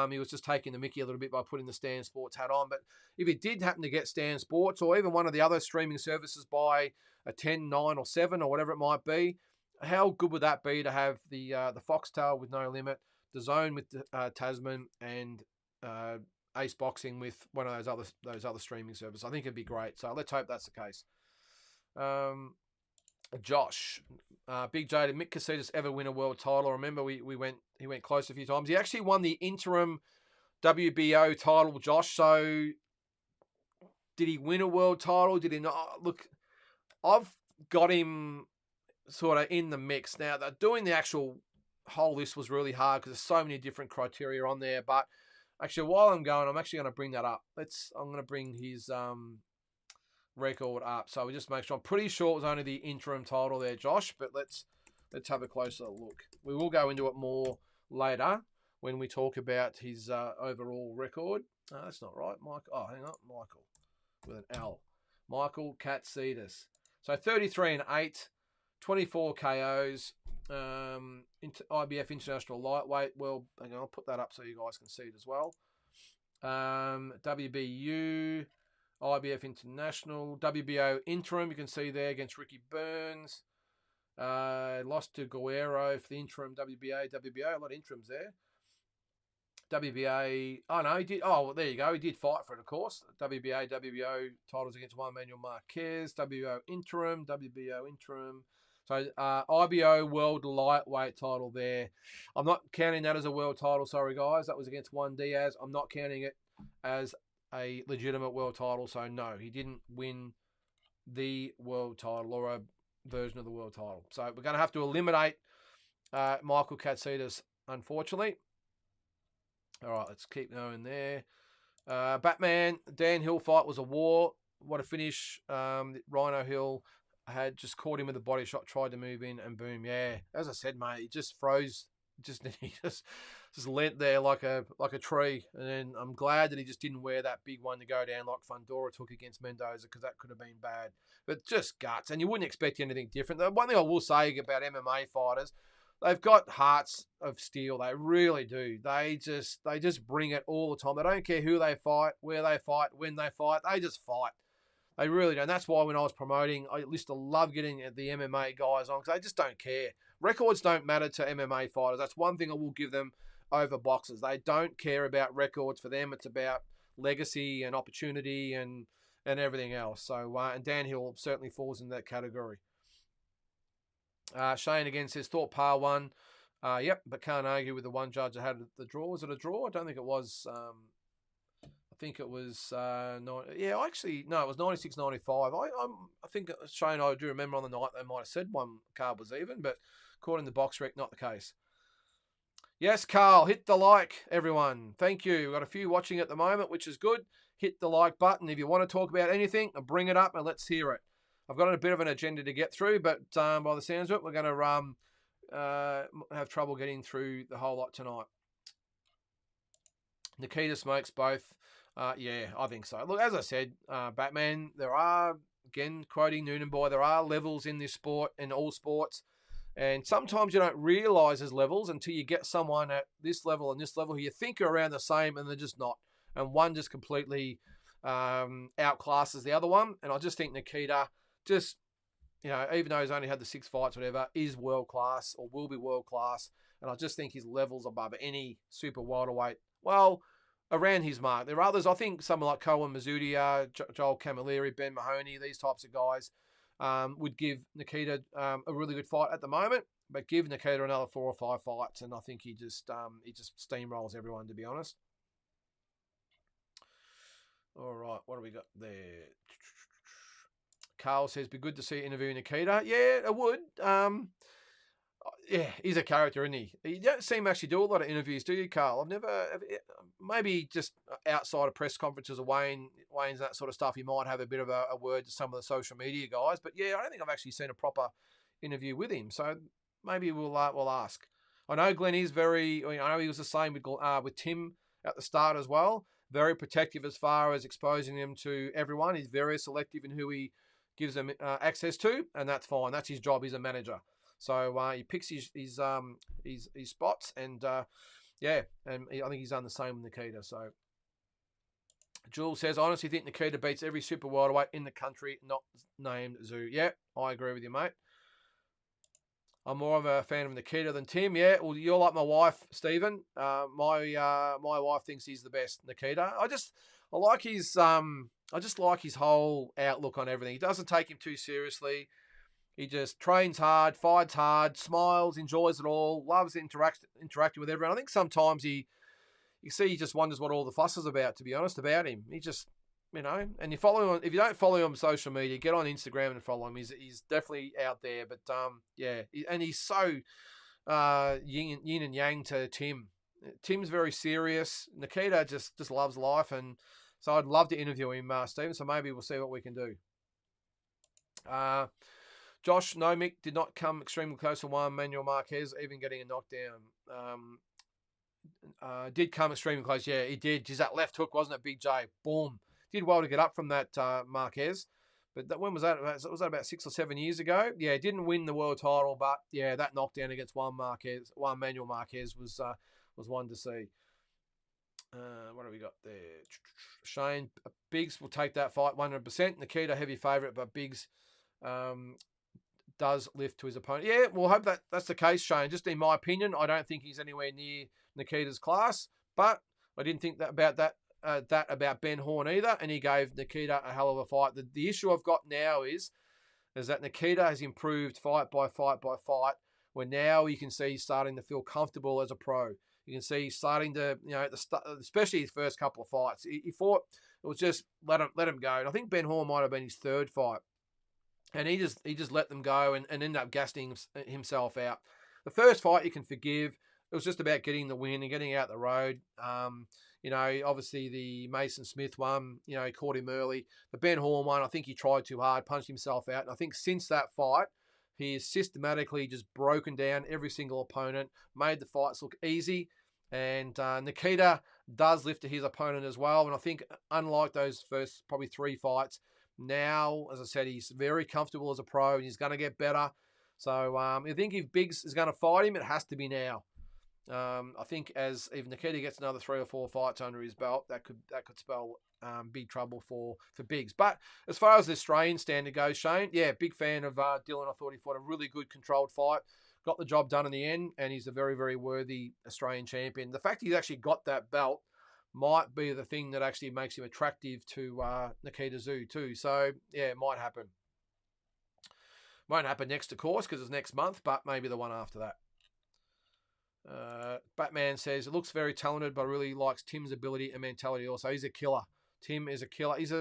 Speaker 2: he was just taking the mickey a little bit by putting the Stan Sports hat on. But if he did happen to get Stan Sports or even one of the other streaming services by a 10, 9 or 7 or whatever it might be, how good would that be to have the Foxtel with No Limit, DAZN with Tasman, and Ace Boxing with one of those other streaming services? I think it'd be great. So let's hope that's the case. Josh, Big J, did Mick Casitas ever win a world title? I remember he went close a few times. He actually won the interim WBO title, Josh. So did he win a world title? Did he not? Look, I've got him sort of in the mix. Now, doing the actual whole list was really hard because there's so many different criteria on there. But actually, while I'm going, I'm actually going to bring that up. I'm going to bring his record up. So we just make sure. I'm pretty sure it was only the interim title there, Josh. But let's let's have a closer look. We will go into it more later when we talk about his overall record. No, that's not right. Hang on. Michael with an L. Michael Katsidis. So 33-8, 24 KOs. IBF International Lightweight. Well, hang on, I'll put that up so you guys can see it as well. WBU, IBF International, WBO Interim. You can see there against Ricky Burns. Lost to Guerrero for the interim WBO. A lot of interims there. WBA. Oh no, he did. Oh, well, there you go. He did fight for it, of course. WBA, WBO titles against Juan Manuel Marquez. WBO Interim. So IBO World Lightweight title there. I'm not counting that as a world title. Sorry, guys. That was against Juan Diaz. I'm not counting it as a legitimate world title. So no, he didn't win the world title or a version of the world title. So we're going to have to eliminate Michael Katsidis, unfortunately. All right, let's keep going there. Batman, Dan Hill fight was a war. What a finish. Rhino Hill had just caught him with a body shot, tried to move in, and boom, yeah. As I said, mate, he just froze. He just leant there like a tree. And then I'm glad that he just didn't wear that big one to go down like Fundora took against Mendoza, because that could have been bad. But just guts, and you wouldn't expect anything different. The one thing I will say about MMA fighters, they've got hearts of steel. They really do. They just bring it all the time. They don't care who they fight, where they fight, when they fight. They just fight. They really do. And that's why when I was promoting, I used to love getting the MMA guys on, because they just don't care. Records don't matter to MMA fighters. That's one thing I will give them over boxers. They don't care about records. For them, it's about legacy and opportunity and everything else. So, and Dan Hill certainly falls in that category. Shane again says, thought par one. Yep, but can't argue with the one judge that had the draw. Was it a draw? I don't think it was. I think it was. It was 96-95. I think Shane, I do remember on the night they might have said one card was even, but according to the box rec, not the case. Yes, Carl, hit the like, everyone. Thank you. We've got a few watching at the moment, which is good. Hit the like button. If you want to talk about anything, bring it up and let's hear it. I've got a bit of an agenda to get through, but by the sounds of it, we're going to have trouble getting through the whole lot tonight. Nikita smokes both. Yeah, I think so. Look, as I said, Batman, there are, again, quoting Noonan Boy, there are levels in this sport, in all sports. And sometimes you don't realise there's levels until you get someone at this level and this level who you think are around the same, and they're just not. And one just completely outclasses the other one. And I just think Nikita, just, even though he's only had the 6 fights, whatever, is world class or will be world class. And I just think his level's above any super welterweight. Well, around his mark. There are others, I think someone like Cohen Mazzudia, Joel Camilleri, Ben Mahoney, these types of guys would give Nikita a really good fight at the moment, but give Nikita another 4 or 5 fights, and I think he just steamrolls everyone, to be honest. All right, what do we got there? Carl says, be good to see interviewing Nikita. Yeah, it would. Yeah, he's a character, isn't he? You don't see him actually do a lot of interviews, do you, Carl? Maybe just outside of press conferences of Wayne's and that sort of stuff, you might have a bit of a word to some of the social media guys. But yeah, I don't think I've actually seen a proper interview with him. So maybe we'll ask. I know Glenn is I know he was the same with Tim at the start as well. Very protective as far as exposing him to everyone. He's very selective in who he gives them access to, and that's fine. That's his job. He's a manager. So he picks his spots, and yeah, and I think he's done the same with Nikita. So Jules says, I honestly think Nikita beats every super welterweight in the country, not named Tszyu. Yeah, I agree with you, mate. I'm more of a fan of Nikita than Tim. Yeah, well, you're like my wife, Stephen. My wife thinks he's the best, Nikita. I just like his whole outlook on everything. He doesn't take him too seriously. He just trains hard, fights hard, smiles, enjoys it all, loves interacting with everyone. I think sometimes he just wonders what all the fuss is about, to be honest, about him. He just, and you follow him. If you don't follow him on social media, get on Instagram and follow him. He's definitely out there. But yeah, and he's so yin and yang to Tim. Tim's very serious. Nikita just loves life, and so I'd love to interview him, Stephen. So maybe we'll see what we can do. Josh Nomick did not come extremely close to one. Manuel Marquez even getting a knockdown. Did come extremely close. Yeah, he did. Just that left hook, wasn't it, Big J? Boom. Did well to get up from that Marquez. But when was that? Was that about 6 or 7 years ago? Yeah, didn't win the world title, but yeah, that knockdown against Juan Manuel Marquez was one to see. What have we got there? Shane Biggs will take that fight 100%. Nikita heavy favourite, but Biggs does lift to his opponent. Yeah, we'll hope that's the case, Shane. Just in my opinion, I don't think he's anywhere near Nikita's class, but I didn't think that about Ben Horn either, and he gave Nikita a hell of a fight. The issue I've got now is that Nikita has improved fight by fight by fight, where now you can see he's starting to feel comfortable as a pro. You can see he's starting to, especially his first couple of fights. He fought, it was just let him go. And I think Ben Horn might have been his third fight. And he just let them go and ended up gassing himself out. The first fight you can forgive. It was just about getting the win and getting out the road. Obviously the Mason Smith one, he caught him early. The Ben Horn one, I think he tried too hard, punched himself out. And I think since that fight, he has systematically just broken down every single opponent, made the fights look easy. And Nikita does lift to his opponent as well. And I think unlike those first probably 3 fights, now, as I said, he's very comfortable as a pro and he's going to get better. So I think if Biggs is going to fight him, it has to be now. I think if Nikita gets another 3 or 4 fights under his belt, that could spell big trouble for Biggs. But as far as the Australian standard goes, Shane, yeah, big fan of Dylan. I thought he fought a really good controlled fight, got the job done in the end, and he's a very, very worthy Australian champion. The fact he's actually got that belt might be the thing that actually makes him attractive to Nikita Tszyu too. So, yeah, it might happen. Won't happen next, of course, because it's next month, but maybe the one after that. Batman says, it looks very talented, but really likes Tim's ability and mentality also. He's a killer. Tim is a killer. He's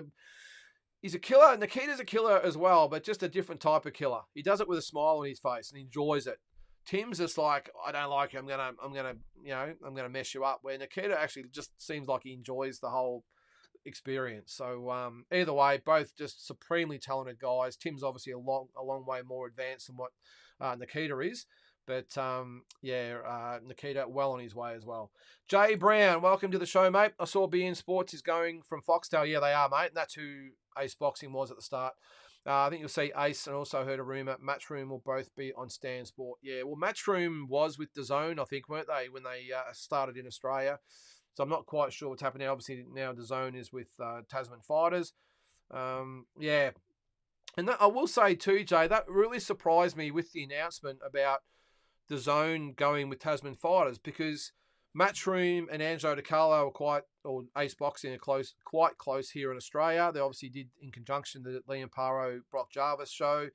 Speaker 2: a killer. Nikita's a killer as well, but just a different type of killer. He does it with a smile on his face and he enjoys it. Tim's just like, I don't like you. I'm gonna mess you up. Where Nikita actually just seems like he enjoys the whole experience. So either way, both just supremely talented guys. Tim's obviously a long way more advanced than what Nikita is. But, Nikita well on his way as well. Jay Brown, welcome to the show, mate. I saw BN Sports is going from Foxtel. Yeah, they are, mate. And that's who Ace Boxing was at the start. I think you'll see Ace, and also heard a rumour Matchroom will both be on Stan Sport. Yeah, well, Matchroom was with DAZN, I think, weren't they, when they started in Australia. So I'm not quite sure what's happening. Obviously, now DAZN is with Tasman Fighters. Yeah. And I will say too, Jay, that really surprised me with the announcement about DAZN going with Tasman Fighters, because Matchroom and Angelo DiCarlo or Ace Boxing are quite close here in Australia. They obviously did in conjunction the Liam Paro, Brock Jarvis show.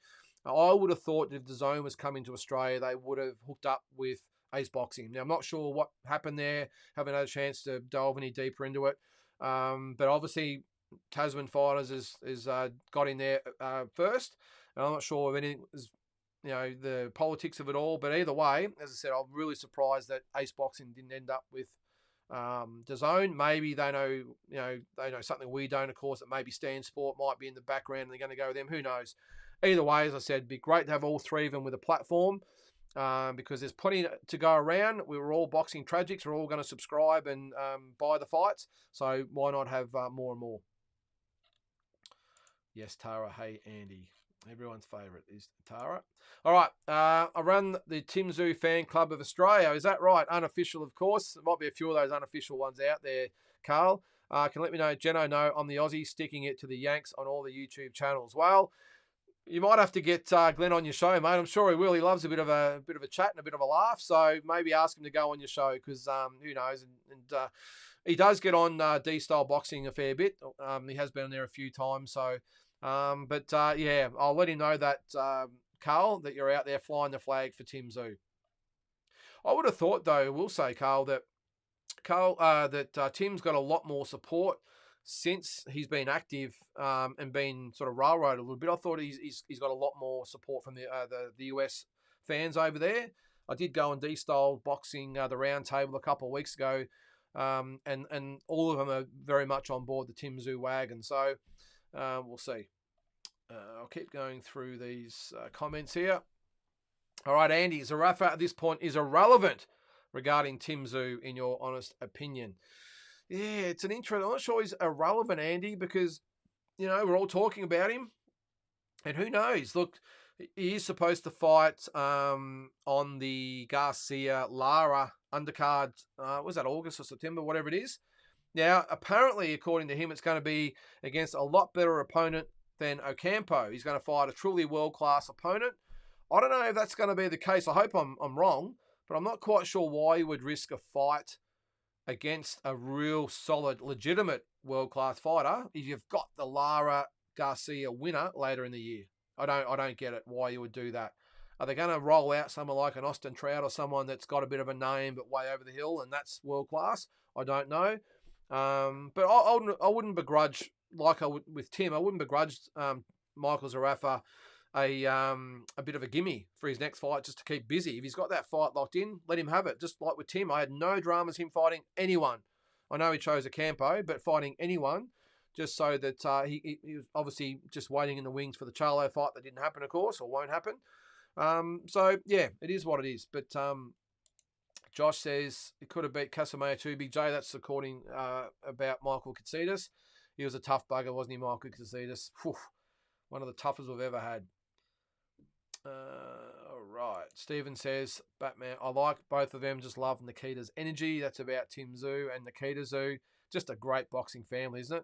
Speaker 2: I would have thought that if DAZN was coming to Australia, they would have hooked up with Ace Boxing. Now, I'm not sure what happened there. Haven't had a chance to delve any deeper into it. But obviously, Tasman Fighters is got in there first. And I'm not sure if anything was, the politics of it all. But either way, as I said, I'm really surprised that Ace Boxing didn't end up with DAZN. Maybe they know something we don't, of course, that maybe Stan Sport might be in the background and they're going to go with them. Who knows? Either way, as I said, it'd be great to have all 3 of them with a platform because there's plenty to go around. We were all boxing tragics. We're all going to subscribe and buy the fights. So why not have more and more? Yes, Tara. Hey, Andy. Everyone's favourite is Tara. All right. I run the Tim Tszyu Fan Club of Australia. Is that right? Unofficial, of course. There might be a few of those unofficial ones out there, Carl. Can let me know, Jeno, know I'm the Aussie sticking it to the Yanks on all the YouTube channels. Well, you might have to get Glenn on your show, mate. I'm sure he will. He loves a bit of a chat and a bit of a laugh. So maybe ask him to go on your show because who knows. And he does get on D-Style Boxing a fair bit. He has been on there a few times. So... yeah, I'll let him know that, Carl, that you're out there flying the flag for Tim Tszyu. I would have thought, though, we'll say, Carl, that Tim's got a lot more support since he's been active and been sort of railroaded a little bit. I thought he's got a lot more support from the US fans over there. I did go on D-Style Boxing, the round table a couple of weeks ago, and all of them are very much on board the Tim Tszyu wagon. So... we'll see. I'll keep going through these comments here. All right, Andy, Zerafa at this point is irrelevant regarding Tim Tszyu, in your honest opinion. Yeah, it's an intro. I'm not sure he's irrelevant, Andy, because, we're all talking about him. And who knows? Look, he is supposed to fight on the Garcia-Lara undercard. Was that August or September, whatever it is? Now, apparently, according to him, it's going to be against a lot better opponent than Ocampo. He's going to fight a truly world-class opponent. I don't know if that's going to be the case. I hope I'm wrong, but I'm not quite sure why he would risk a fight against a real solid, legitimate world-class fighter if you've got the Lara Garcia winner later in the year. I don't get it why you would do that. Are they going to roll out someone like an Austin Trout or someone that's got a bit of a name but way over the hill and that's world class? I don't know. But I wouldn't begrudge, like I would with Tim, I wouldn't begrudge Michael Zerafa a bit of a gimme for his next fight just to keep busy. If he's got that fight locked in, let him have it. Just like with Tim, I had no dramas him fighting anyone. I know he chose Ocampo, but fighting anyone just so that he was obviously just waiting in the wings for the Charlo fight that didn't happen, of course, or won't happen. So, yeah, it is what it is. But Josh says it could have beat Casamea too. Big J, that's according about Michael Katsidis. He was a tough bugger, wasn't he, Michael Katsidis? One of the toughest we've ever had. All right. Stephen says, Batman, I like both of them. Just love Nikita's energy. That's about Tim Tszyu and Nikita Tszyu. Just a great boxing family, isn't it?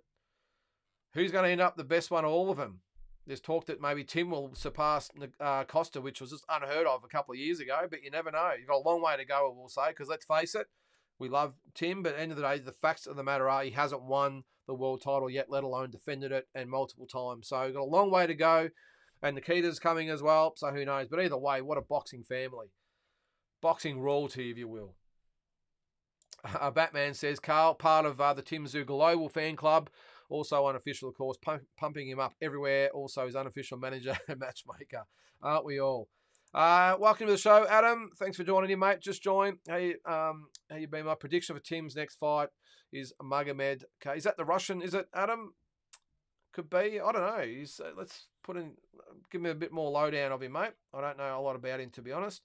Speaker 2: Who's going to end up the best one of all of them? There's talk that maybe Tim will surpass Costa, which was just unheard of a couple of years ago, but you never know. You've got a long way to go, we'll say, because let's face it, we love Tim, but at the end of the day, the facts of the matter are he hasn't won the world title yet, let alone defended it, and multiple times. So we've got a long way to go, and Nikita's coming as well, so who knows. But either way, what a boxing family. Boxing royalty, if you will. Batman says, Carl, part of the Tim Tszyu Global fan club, also unofficial, of course, pumping him up everywhere. Also his unofficial manager and matchmaker. Aren't we all? Welcome to the show, Adam. Thanks for joining in, mate. Just joined. Hey, how you been? My prediction for Tim's next fight is Magomed. Okay, is that the Russian? Is it Adam? Could be. I don't know. Let's put in. Give me a bit more lowdown of him, mate. I don't know a lot about him, to be honest.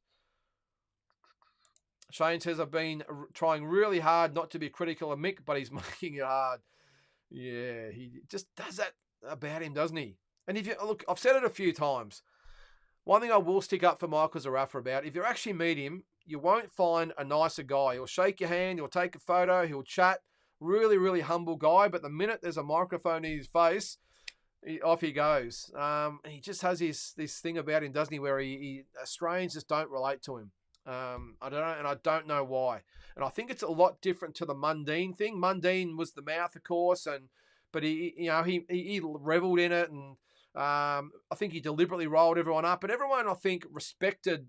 Speaker 2: Shane says, I've been trying really hard not to be critical of Mick, but he's making it hard. Yeah, he just does that about him, doesn't he? And if you look, I've said it a few times. One thing I will stick up for Michael Zerafa about, if you actually meet him, you won't find a nicer guy. He'll shake your hand, he'll take a photo, he'll chat. Really, really humble guy. But the minute there's a microphone in his face, off he goes. He just has this thing about him, doesn't he, where Australians just don't relate to him. I don't know, and I don't know why. And I think it's a lot different to the Mundine thing. Mundine was the mouth, of course, but he reveled in it, and I think he deliberately rolled everyone up. And everyone, I think, respected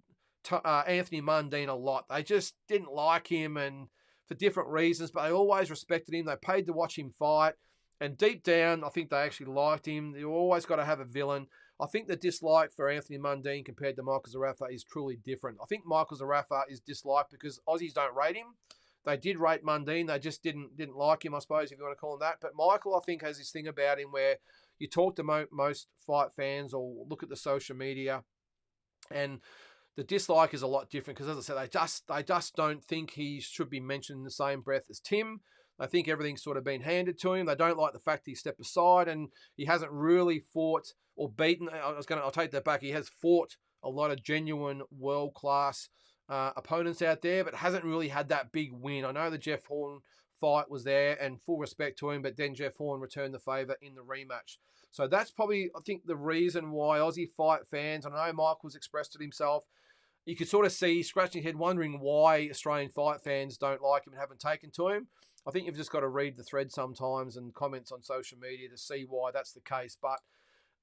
Speaker 2: Anthony Mundine a lot. They just didn't like him, and for different reasons, but they always respected him. They paid to watch him fight, and deep down, I think they actually liked him. You always got to have a villain. I think the dislike for Anthony Mundine compared to Michael Zerafa is truly different. I think Michael Zerafa is disliked because Aussies don't rate him. They did rate Mundine. They just didn't like him, I suppose, if you want to call him that. But Michael, I think, has this thing about him where you talk to most fight fans or look at the social media, and the dislike is a lot different because, as I said, they just don't think he should be mentioned in the same breath as Tim. I think everything's sort of been handed to him. They don't like the fact he stepped aside and he hasn't really fought or beaten. I'll take that back. He has fought a lot of genuine world-class opponents out there, but hasn't really had that big win. I know the Jeff Horn fight was there, and full respect to him, but then Jeff Horn returned the favour in the rematch. So that's probably, I think, the reason why Aussie fight fans, I know Michael's expressed it himself, you could sort of see, scratching his head, wondering why Australian fight fans don't like him and haven't taken to him. I think you've just got to read the thread sometimes and comments on social media to see why that's the case. But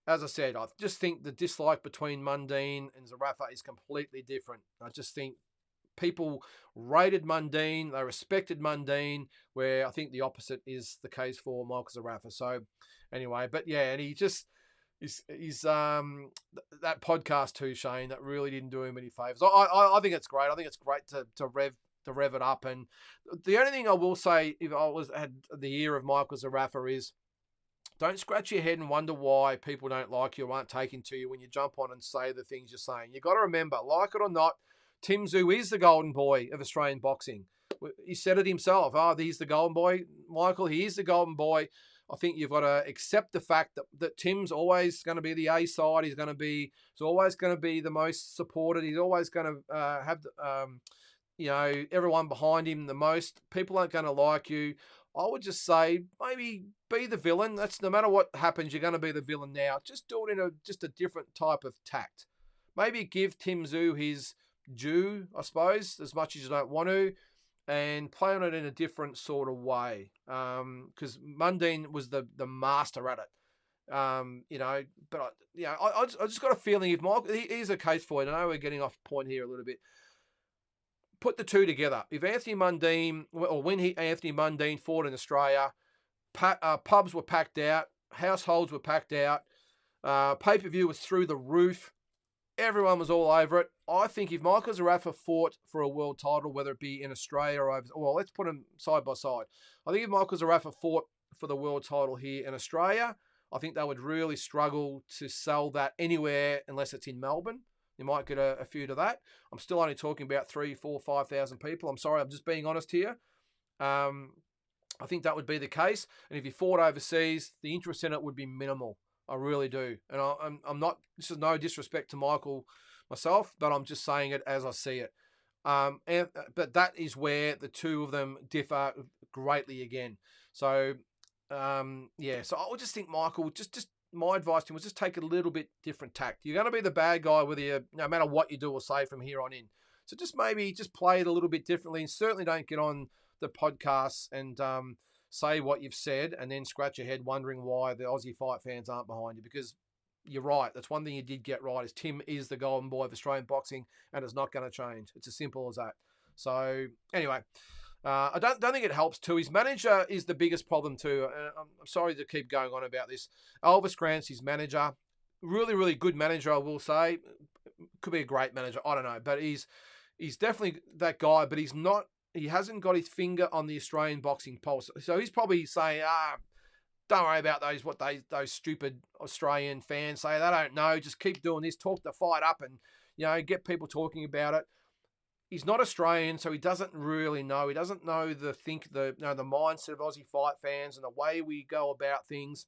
Speaker 2: as I said, I just think the dislike between Mundine and Zerafa is completely different. I just think people rated Mundine, they respected Mundine, where I think the opposite is the case for Michael Zerafa. So anyway, but yeah, and he just is that podcast too, Shane, that really didn't do him any favours. I think it's great. I think it's great to rev it up. And the only thing I will say, if I had the ear of Michael Zerafa, is Don't scratch your head and wonder why people don't like you or aren't taking to you when you jump on and say the things you're saying. You've got to remember, like it or not, Tim Tszyu is the golden boy of Australian boxing. He said it himself. Oh, he's the golden boy. Michael, he is the golden boy. I think you've got to accept the fact that Tim's always going to be the A side. He's always going to be the most supported. He's always going to have everyone behind him the most. People aren't going to like you. I would just say maybe be the villain. That's no matter what happens, you're going to be the villain now. Just do it in just a different type of tact. Maybe give Tim Tszyu his due, I suppose, as much as you don't want to, and play on it in a different sort of way. Because Mundine was the master at it. But I just got a feeling if Michael, here's a case for it. I know we're getting off point here a little bit. Put the two together. If Anthony Mundine, or when Anthony Mundine fought in Australia, pubs were packed out, households were packed out, pay-per-view was through the roof, everyone was all over it. I think if Michael Zerafa fought for a world title, whether it be in Australia or over, well, let's put them side by side. I think if Michael Zerafa fought for the world title here in Australia, I think they would really struggle to sell that anywhere unless it's in Melbourne. You might get a few to that. I'm still only talking about 3,000, 4,000, 5,000 people. I'm sorry, I'm just being honest here. I think that would be the case. And if you fought overseas, the interest in it would be minimal. I really do. And I'm not, this is no disrespect to Michael myself, but I'm just saying it as I see it. But that is where the two of them differ greatly again. So, so I would just think Michael, just my advice to him was just take a little bit different tact. You're going to be the bad guy whether you, no matter what you do or say from here on in. So just maybe just play it a little bit differently, and certainly don't get on the podcasts and say what you've said and then scratch your head wondering why the Aussie fight fans aren't behind you, because you're right. That's one thing you did get right, is Tim is the golden boy of Australian boxing, and it's not going to change. It's as simple as that. So anyway, I don't think it helps too. His manager is the biggest problem too. I'm sorry to keep going on about this. Elvis Grant's his manager. Really, really good manager, I will say. Could be a great manager. I don't know. But he's definitely that guy, but he's not. He hasn't got his finger on the Australian boxing pulse. So he's probably saying, don't worry about those stupid Australian fans say. They don't know. Just keep doing this. Talk the fight up and, get people talking about it. He's not Australian, so he doesn't really know. He doesn't know the mindset of Aussie fight fans and the way we go about things.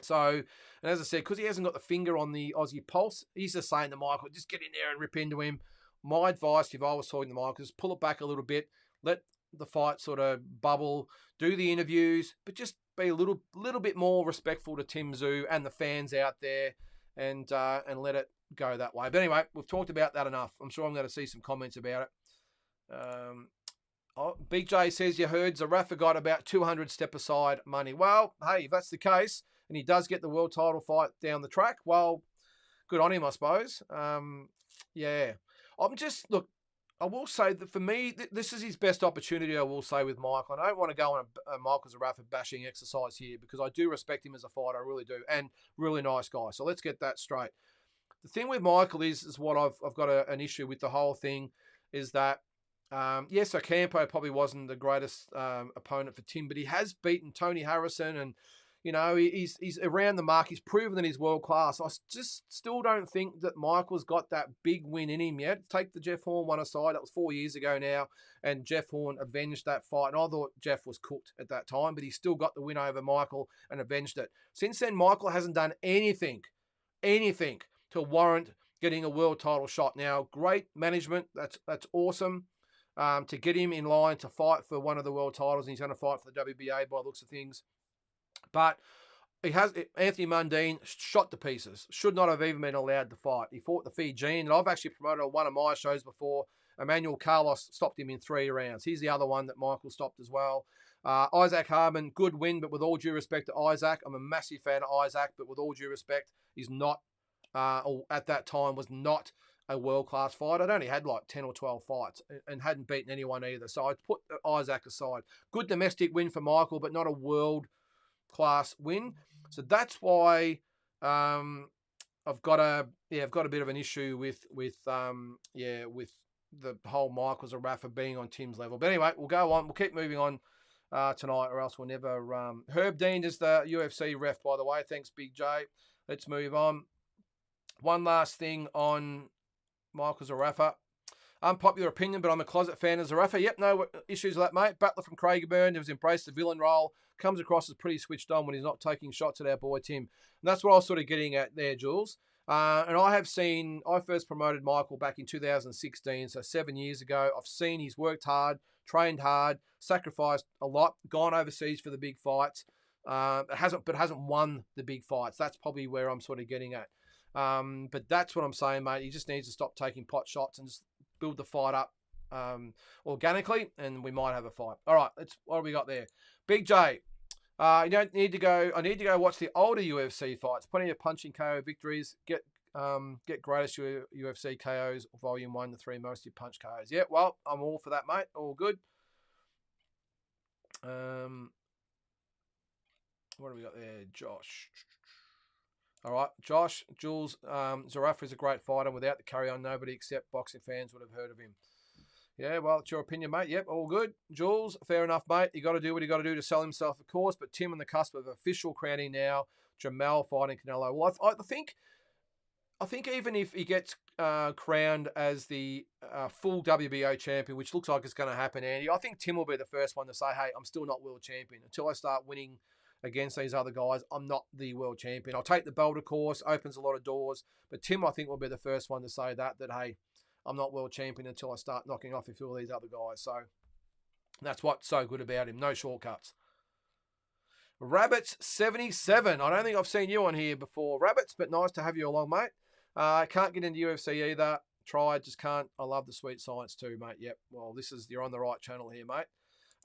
Speaker 2: So, and as I said, because he hasn't got the finger on the Aussie pulse, he's just saying to Michael, just get in there and rip into him. My advice, if I was talking to Michael, is pull it back a little bit, let the fight sort of bubble, do the interviews, but just be a little bit more respectful to Tim Tszyu and the fans out there, and let it go that way. But anyway, we've talked about that enough. I'm sure I'm going to see some comments about it. Big J says, you heard Zerafa got about 200 step aside money. Well, hey, if that's the case, and he does get the world title fight down the track, well, good on him, I suppose. I will say that for me, this is his best opportunity, I will say, with Michael. I don't want to go on a Michael Zerafa bashing exercise here, because I do respect him as a fighter, I really do, and really nice guy. So let's get that straight. The thing with Michael is what I've got an issue with the whole thing, is that, yes, Ocampo probably wasn't the greatest opponent for Tim, but he has beaten Tony Harrison, and he's around the mark. He's proven that he's world class. I just still don't think that Michael's got that big win in him yet. Take the Jeff Horn one aside. That was 4 years ago now, and Jeff Horn avenged that fight. And I thought Jeff was cooked at that time, but he still got the win over Michael and avenged it. Since then, Michael hasn't done anything to warrant getting a world title shot. Now, great management. That's awesome. To get him in line to fight for one of the world titles, and he's going to fight for the WBA by the looks of things. But Anthony Mundine shot to pieces. Should not have even been allowed to fight. He fought the Fijian, and I've actually promoted on one of my shows before. Emmanuel Carlos stopped him in 3 rounds. He's the other one that Michael stopped as well. Isaac Harmon, good win, but with all due respect to Isaac, I'm a massive fan of Isaac, but with all due respect, he's not, at that time, was not a world-class fighter. I'd only had like 10 or 12 fights and hadn't beaten anyone either. So I'd put Isaac aside. Good domestic win for Michael, but not a world-class win. So that's why I've got a bit of an issue with the whole Michael Zerafa being on Tim's level. But anyway, we'll go on. We'll keep moving on. tonight, or else we'll never. Herb Dean is the UFC ref, by the way. Thanks, Big J. Let's move on. One last thing on Michael Zerafa. Unpopular opinion, but I'm a closet fan of Zerafa. Yep, no issues with that, mate. Battler from Craigieburn, who's embraced the villain role, comes across as pretty switched on when he's not taking shots at our boy Tim. And that's what I was sort of getting at there, Jules. And I first promoted Michael back in 2016, so 7 years ago. I've seen he's worked hard, trained hard, sacrificed a lot, gone overseas for the big fights. Hasn't won the big fights. That's probably where I'm sort of getting at. But that's what I'm saying, mate. He just needs to stop taking pot shots and just build the fight up organically, and we might have a fight. All right, what have we got there? Big J. You don't need to go. I need to go watch the older UFC fights. Plenty of punching KO victories. Get greatest UFC KOs, Volume 1 to 3, mostly punch KOs. Yeah, well, I'm all for that, mate. All good. What do we got there? Josh. All right, Josh, Jules, Zerafa is a great fighter. Without the carry-on, nobody except boxing fans would have heard of him. Yeah, well, it's your opinion, mate. Yep, all good. Jules, fair enough, mate. You got to do what you got to do to sell himself, of course. But Tim on the cusp of official crowning now. Jamal fighting Canelo. Well, I think even if he gets crowned as the full WBO champion, which looks like it's going to happen, Andy, I think Tim will be the first one to say, hey, I'm still not world champion. Until I start winning against these other guys, I'm not the world champion. I'll take the belt, of course, opens a lot of doors. But Tim, I think, will be the first one to say that hey, I'm not world champion until I start knocking off a few of these other guys. So that's what's so good about him. No shortcuts. Rabbits 77. I don't think I've seen you on here before, Rabbits, but nice to have you along, mate. Can't get into UFC either. Tried, just can't. I love the sweet science too, mate. Yep. Well, you're on the right channel here, mate.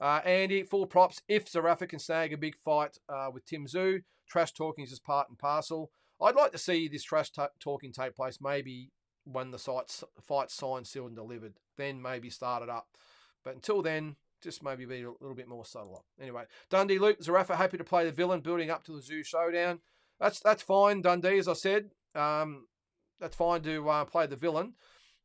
Speaker 2: Andy, full props. If Zerafa can snag a big fight with Tim Tszyu, trash talking is just part and parcel. I'd like to see this trash talking take place maybe when the fight's signed, sealed, and delivered. Then maybe start it up. But until then, just maybe be a little bit more subtle. Anyway, Dundee Luke, Zerafa happy to play the villain, building up to the Tszyu showdown. That's fine, Dundee, as I said. That's fine to play the villain.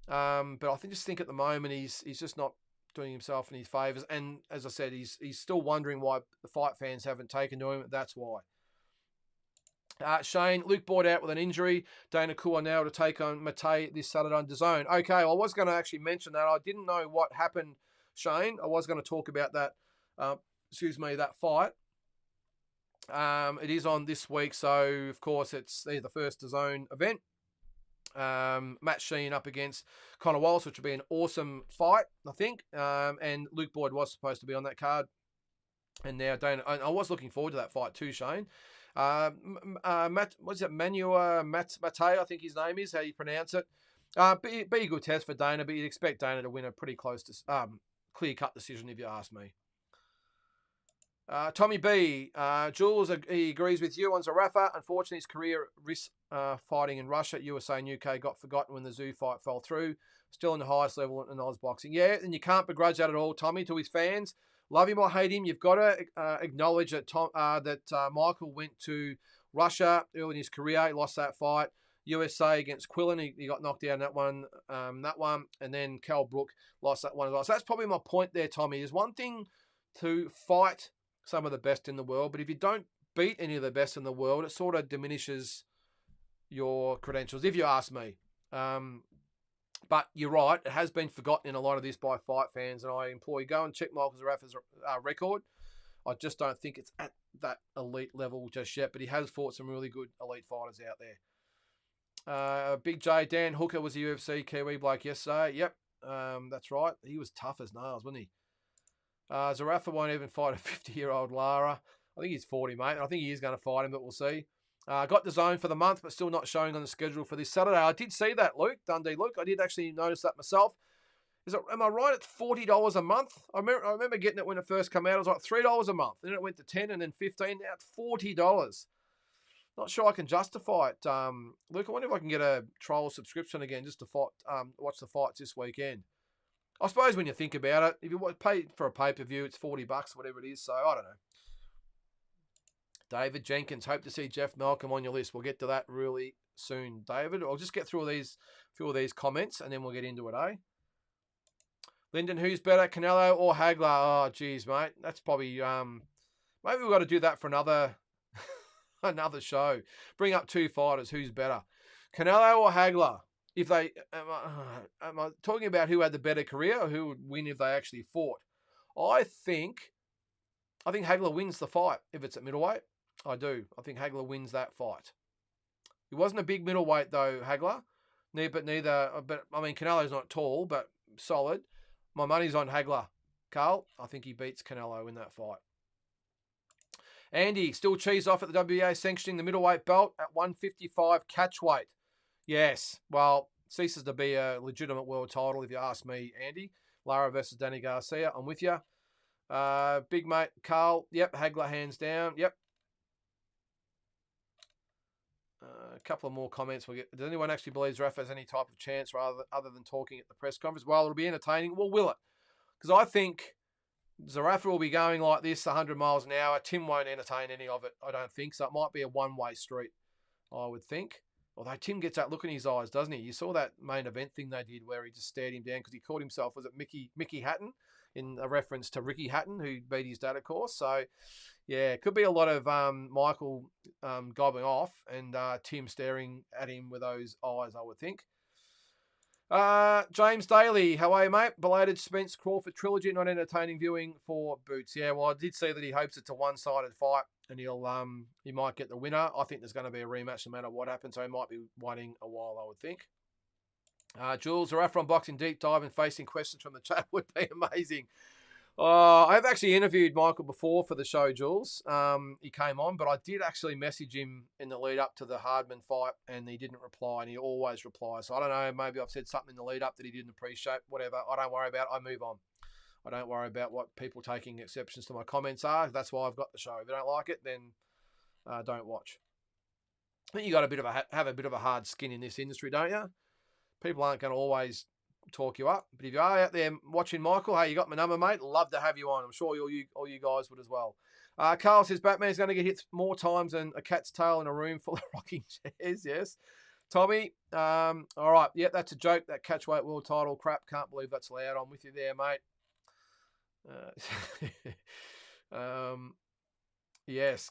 Speaker 2: But I just think at the moment he's just not doing himself any favours. And as I said, he's still wondering why the fight fans haven't taken to him. That's why. Shane, Luke Boyd out with an injury. Dana Kua now to take on Matei this Saturday on DAZN. Okay, I was going to actually mention that. I didn't know what happened, Shane. I was going to talk about that, that fight. It is on this week, so of course it's the first DAZN event. Matt Sheen up against Connor Wallace, which would be an awesome fight, I think. And Luke Boyd was supposed to be on that card. And now Dana, I was looking forward to that fight too, Shane. Matt, what's it, Matei, I think his name is, how you pronounce it. Be a good test for Dana, but you'd expect Dana to win a pretty close to clear-cut decision if you ask me. Tommy B, Jules, he agrees with you on Zerafa. Unfortunately, his career risks fighting in Russia, USA and UK got forgotten when the Tszyu fight fell through. Still in the highest level in Oz boxing. Yeah, and you can't begrudge that at all, Tommy, to his fans. Love him or hate him, you've got to acknowledge that Michael went to Russia early in his career. He lost that fight. USA against Quillen, he got knocked out in that one. And then Cal Brook lost that one as well. So that's probably my point there, Tommy. Is one thing to fight some of the best in the world, but if you don't beat any of the best in the world, it sort of diminishes your credentials, if you ask me. But you're right, it has been forgotten in a lot of this by fight fans, and I implore you, go and check Michael Zerafa's record. I just don't think it's at that elite level just yet, but he has fought some really good elite fighters out there. Big J, Dan Hooker was a UFC Kiwi bloke yesterday. Yep, that's right. He was tough as nails, wasn't he? Zerafa won't even fight a 50-year-old Lara. I think he's 40, mate. I think he is going to fight him, but we'll see. Got DAZN for the month, but still not showing on the schedule for this Saturday. I did see that, Luke, Dundee Luke. I did actually notice that myself. Am I right? It's $40 a month. I remember getting it when it first came out. It was like $3 a month. Then it went to $10 and then $15. Now it's $40. Not sure I can justify it. Luke, I wonder if I can get a trial subscription again just to watch the fights this weekend. I suppose when you think about it, if you pay for a pay-per-view, it's $40, whatever it is. So I don't know. David Jenkins, hope to see Jeff Malcolm on your list. We'll get to that really soon, David. I'll just get through a few of these comments, and then we'll get into it, eh? Lynden, who's better, Canelo or Hagler? Oh, geez, mate. That's probably maybe we've got to do that for another another show. Bring up two fighters. Who's better, Canelo or Hagler? If they am I talking about who had the better career or who would win if they actually fought? I think Hagler wins the fight if it's at middleweight. I do. I think Hagler wins that fight. He wasn't a big middleweight though, Hagler. But I mean, Canelo's not tall, but solid. My money's on Hagler. Carl, I think he beats Canelo in that fight. Andy, still cheese off at the WBA sanctioning the middleweight belt at 155 catchweight. Yes, well, ceases to be a legitimate world title if you ask me, Andy. Lara versus Danny Garcia, I'm with you. Big mate, Carl, yep, Hagler hands down, yep. A couple of more comments. Does anyone actually believe Zerafa has any type of chance other than talking at the press conference? Well, it'll be entertaining. Well, will it? Because I think Zerafa will be going like this 100 miles an hour. Tim won't entertain any of it, I don't think. So it might be a one-way street, I would think. Although Tim gets that look in his eyes, doesn't he? You saw that main event thing they did where he just stared him down because he called himself, was it Mickey Hatton? In a reference to Ricky Hatton, who beat his dad, of course. So, yeah, it could be a lot of Michael gobbling off and Tim staring at him with those eyes, I would think. James Daly, how are you, mate? Belated Spence Crawford trilogy, not entertaining viewing for Boots. Yeah, well, I did see that he hopes it's a one-sided fight and he might get the winner. I think there's going to be a rematch no matter what happens, so he might be waiting a while, I would think. Jules, Zarapha on boxing deep dive and facing questions from the chat would be amazing. I've actually interviewed Michael before for the show, Jules. He came on, but I did actually message him in the lead up to the Hardman fight, and he didn't reply, and he always replies. So I don't know, maybe I've said something in the lead up that he didn't appreciate, whatever. I don't worry about it. I move on. I don't worry about what people taking exceptions to my comments are. That's why I've got the show. If you don't like it, then don't watch. I think you got have a bit of a hard skin in this industry, don't you? People aren't going to always talk you up. But if you are out there watching Michael, hey, you got my number, mate. Love to have you on. I'm sure all you guys would as well. Carl says Batman's going to get hit more times than a cat's tail in a room full of rocking chairs. Yes. Tommy, all right. Yeah, that's a joke. That catchweight world title crap. Can't believe that's allowed. I'm with you there, mate. Yes.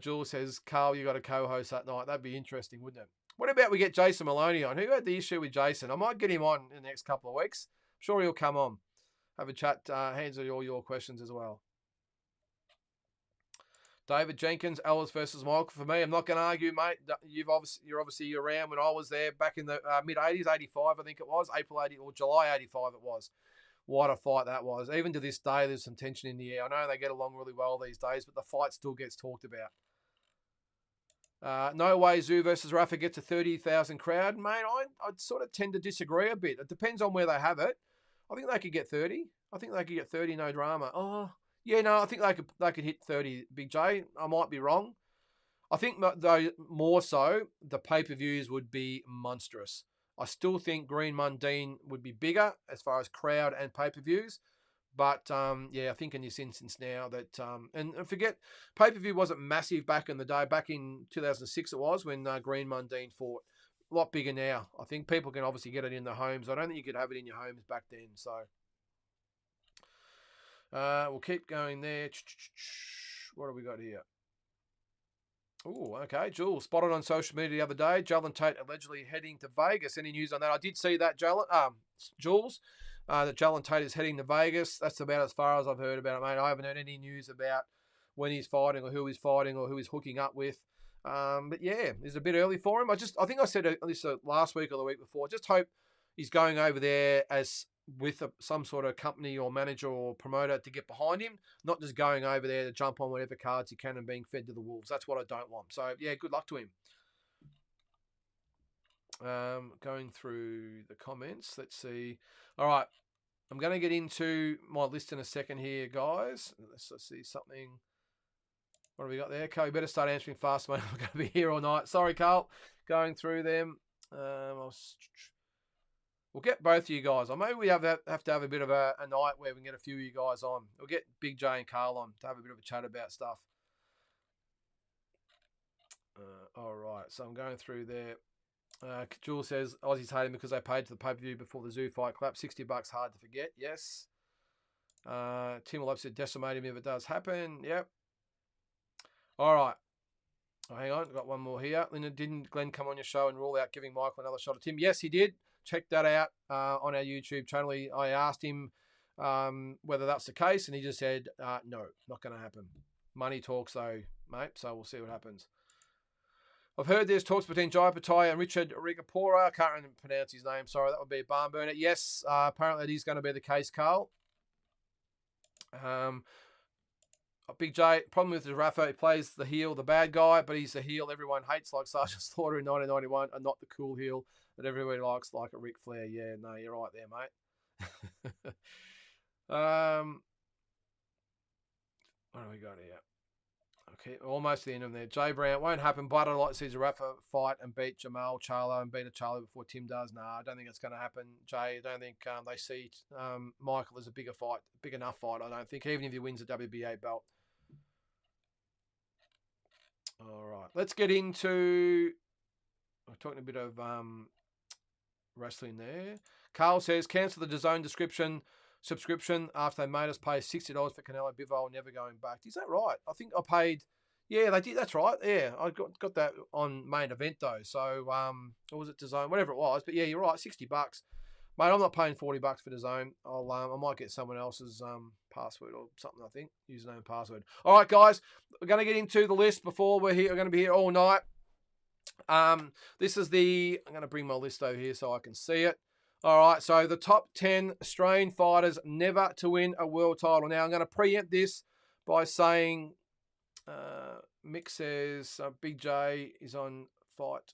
Speaker 2: Jules says, Carl, you got a co-host that night. That'd be interesting, wouldn't it? What about we get Jason Maloney on? Who had the issue with Jason? I might get him on in the next couple of weeks. I'm sure he'll come on. Have a chat, answer all your questions as well. David Jenkins, Ellis versus Michael. For me, I'm not going to argue, mate. You're obviously around when I was there back in the mid-80s, 85, I think it was. April 80 or July 85 it was. What a fight that was. Even to this day, there's some tension in the air. I know they get along really well these days, but the fight still gets talked about. No way Tszyu versus Rafa gets a 30,000 crowd. Mate, I'd sort of tend to disagree a bit. It depends on where they have it. I think they could get 30. I think they could get 30, no drama. Oh, yeah, no, I think they could hit 30, Big J. I might be wrong. I think, though, more so, the pay-per-views would be monstrous. I still think Green Mundine would be bigger as far as crowd and pay-per-views. But, yeah, I think in this instance now that, and forget, pay-per-view wasn't massive back in the day. Back in 2006 it was when Green Mundine fought. A lot bigger now. I think people can obviously get it in their homes. I don't think you could have it in your homes back then. So, we'll keep going there. What have we got here? Oh, okay. Jules, spotted on social media the other day. Jalen Tate allegedly heading to Vegas. Any news on that? I did see that, Jules. That Jalen Tate is heading to Vegas. That's about as far as I've heard about it, mate. I haven't heard any news about when he's fighting or who he's fighting or who he's hooking up with. But yeah, it's a bit early for him. I think I said this last week or the week before. I just hope he's going over there as with some sort of company or manager or promoter to get behind him, not just going over there to jump on whatever cards he can and being fed to the wolves. That's what I don't want. So yeah, good luck to him. Going through the comments, let's see. All right, I'm going to get into my list in a second here, guys. Let's see something. What have we got there? Carl, you better start answering fast, mate. I'm going to be here all night. Sorry, Carl. Going through them. We'll get both of you guys on. Maybe we have to have a bit of a night where we can get a few of you guys on. We'll get Big J and Carl on to have a bit of a chat about stuff. All right, so I'm going through there. Jules says Aussies hate him because they paid to the pay-per-view before the Zoo fight clap. $60, hard to forget. Yes. Tim will said decimate him if it does happen. Yep. All right. Oh, hang on. Got one more here. Lynden, didn't Glenn come on your show and rule out giving Michael another shot at Tim? Yes, he did. Check that out on our YouTube channel. I asked him whether that's the case, and he just said, no, not going to happen. Money talks, though, mate, so we'll see what happens. I've heard there's talks between Jai Pattaya and Richard Rigapora. I can't really pronounce his name. Sorry, that would be a barn burner. Yes, apparently it is going to be the case, Carl. Big J, problem with Zerafa, he plays the heel, the bad guy, but he's the heel everyone hates, like Sergeant Slaughter in 1991, and not the cool heel that everybody likes, like a Ric Flair. Yeah, no, you're right there, mate. What do we got here? Okay, almost the end of there. Jay Brown, won't happen, but I'd like to see Zerafa fight and beat Jamal Charlo and beat a Charlo before Tim does. No, I don't think it's going to happen, Jay. I don't think they see Michael as a big enough fight, I don't think, even if he wins the WBA belt. All right, let's get into... We're talking a bit of wrestling there. Carl says, cancel the DAZN subscription after they made us pay $60 for Canelo Bivol, never going back. Is that right? I think I paid... Yeah, they did. That's right. Yeah, I got that on main event, though. So, or was it DAZN? Whatever it was. But, yeah, you're right, $60. Mate, I'm not paying $40 for DAZN. I might get someone else's password or something, I think. Username and password. All right, guys. We're going to get into the list before we're here. We're going to be here all night. This is the... I'm going to bring my list over here so I can see it. All right, so the top 10 Australian fighters never to win a world title. Now, I'm going to preempt this by saying, Mick says Big J is on Fight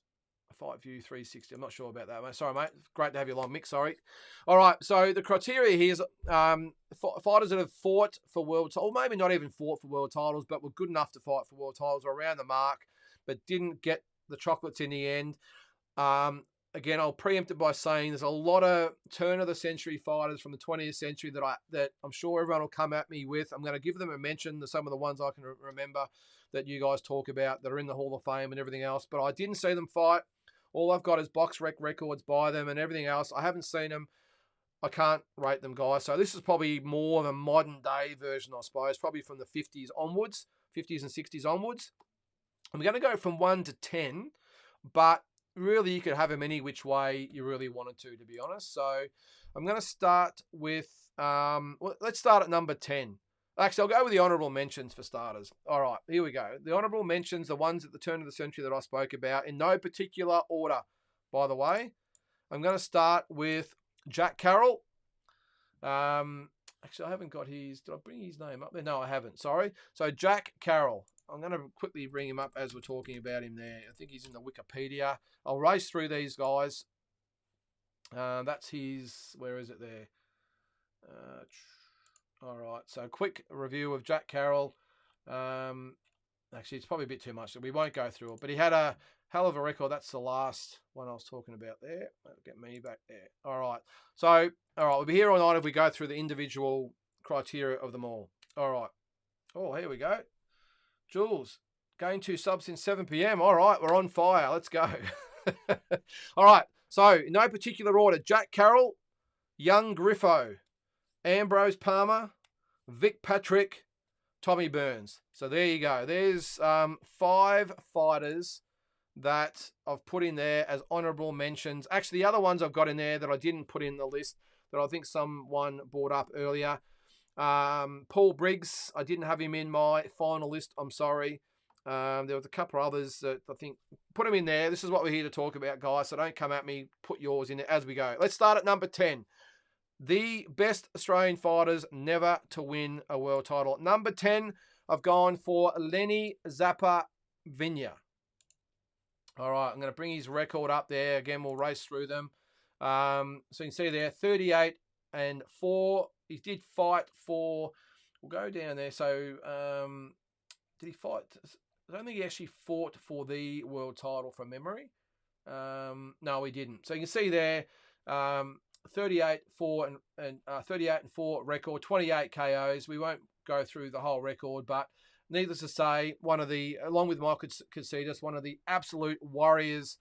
Speaker 2: View 360. I'm not sure about that, mate. Sorry, mate. Great to have you along, Mick. Sorry. All right, so the criteria here is fighters that have fought for world titles, or maybe not even fought for world titles, but were good enough to fight for world titles or around the mark, but didn't get the chocolates in the end. Again, I'll preempt it by saying there's a lot of turn-of-the-century fighters from the 20th century that I'm sure everyone will come at me with. I'm going to give them a mention to some of the ones I can remember that you guys talk about that are in the Hall of Fame and everything else. But I didn't see them fight. All I've got is box rec records by them and everything else. I haven't seen them. I can't rate them, guys. So this is probably more of a modern-day version, I suppose, probably from the 50s onwards, 50s and 60s onwards. I'm going to go from 1 to 10, but... really, you could have them any which way you really wanted to be honest. So I'm going to start with, let's start at number 10. Actually, I'll go with the honourable mentions for starters. All right, here we go. The honourable mentions, the ones at the turn of the century that I spoke about, in no particular order, by the way. I'm going to start with Jack Carroll. Actually, I haven't got his... Did I bring his name up there? No, I haven't. Sorry. So, Jack Carroll. I'm going to quickly bring him up as we're talking about him there. I think he's in the Wikipedia. I'll race through these guys. That's his... Where is it there? All right. So, quick review of Jack Carroll. Actually, it's probably a bit too much, so we won't go through it. But he had a hell of a record. That's the last one I was talking about there. That'll get me back there. All right. So, all right. We'll be here all night if we go through the individual criteria of them all. All right. Oh, here we go. Jules, gain 2 subs since 7 p.m. All right, we're on fire. Let's go. All right, so in no particular order, Jack Carroll, Young Griffo, Ambrose Palmer, Vic Patrick, Tommy Burns. So there you go. There's 5 fighters that I've put in there as honourable mentions. Actually, the other ones I've got in there that I didn't put in the list that I think someone brought up earlier. Paul Briggs, I didn't have him in my final list. I'm sorry. There was a couple of others that I think put them in there. This is what we're here to talk about, guys. So don't come at me. Put yours in there as we go. Let's start at number 10. The best Australian fighters never to win a world title. At number 10, I've gone for Lenny Zappa Vinya. All right, I'm going to bring his record up there. Again, we'll race through them. So you can see there, 38-4. He did fight for, we'll go down there. So, did he fight? I don't think he actually fought for the world title from memory. No, he didn't. So you can see there, 38-4 and 38-4 record, 28 KOs. We won't go through the whole record, but needless to say, one of the, along with Michael Katsidis, one of the absolute warriors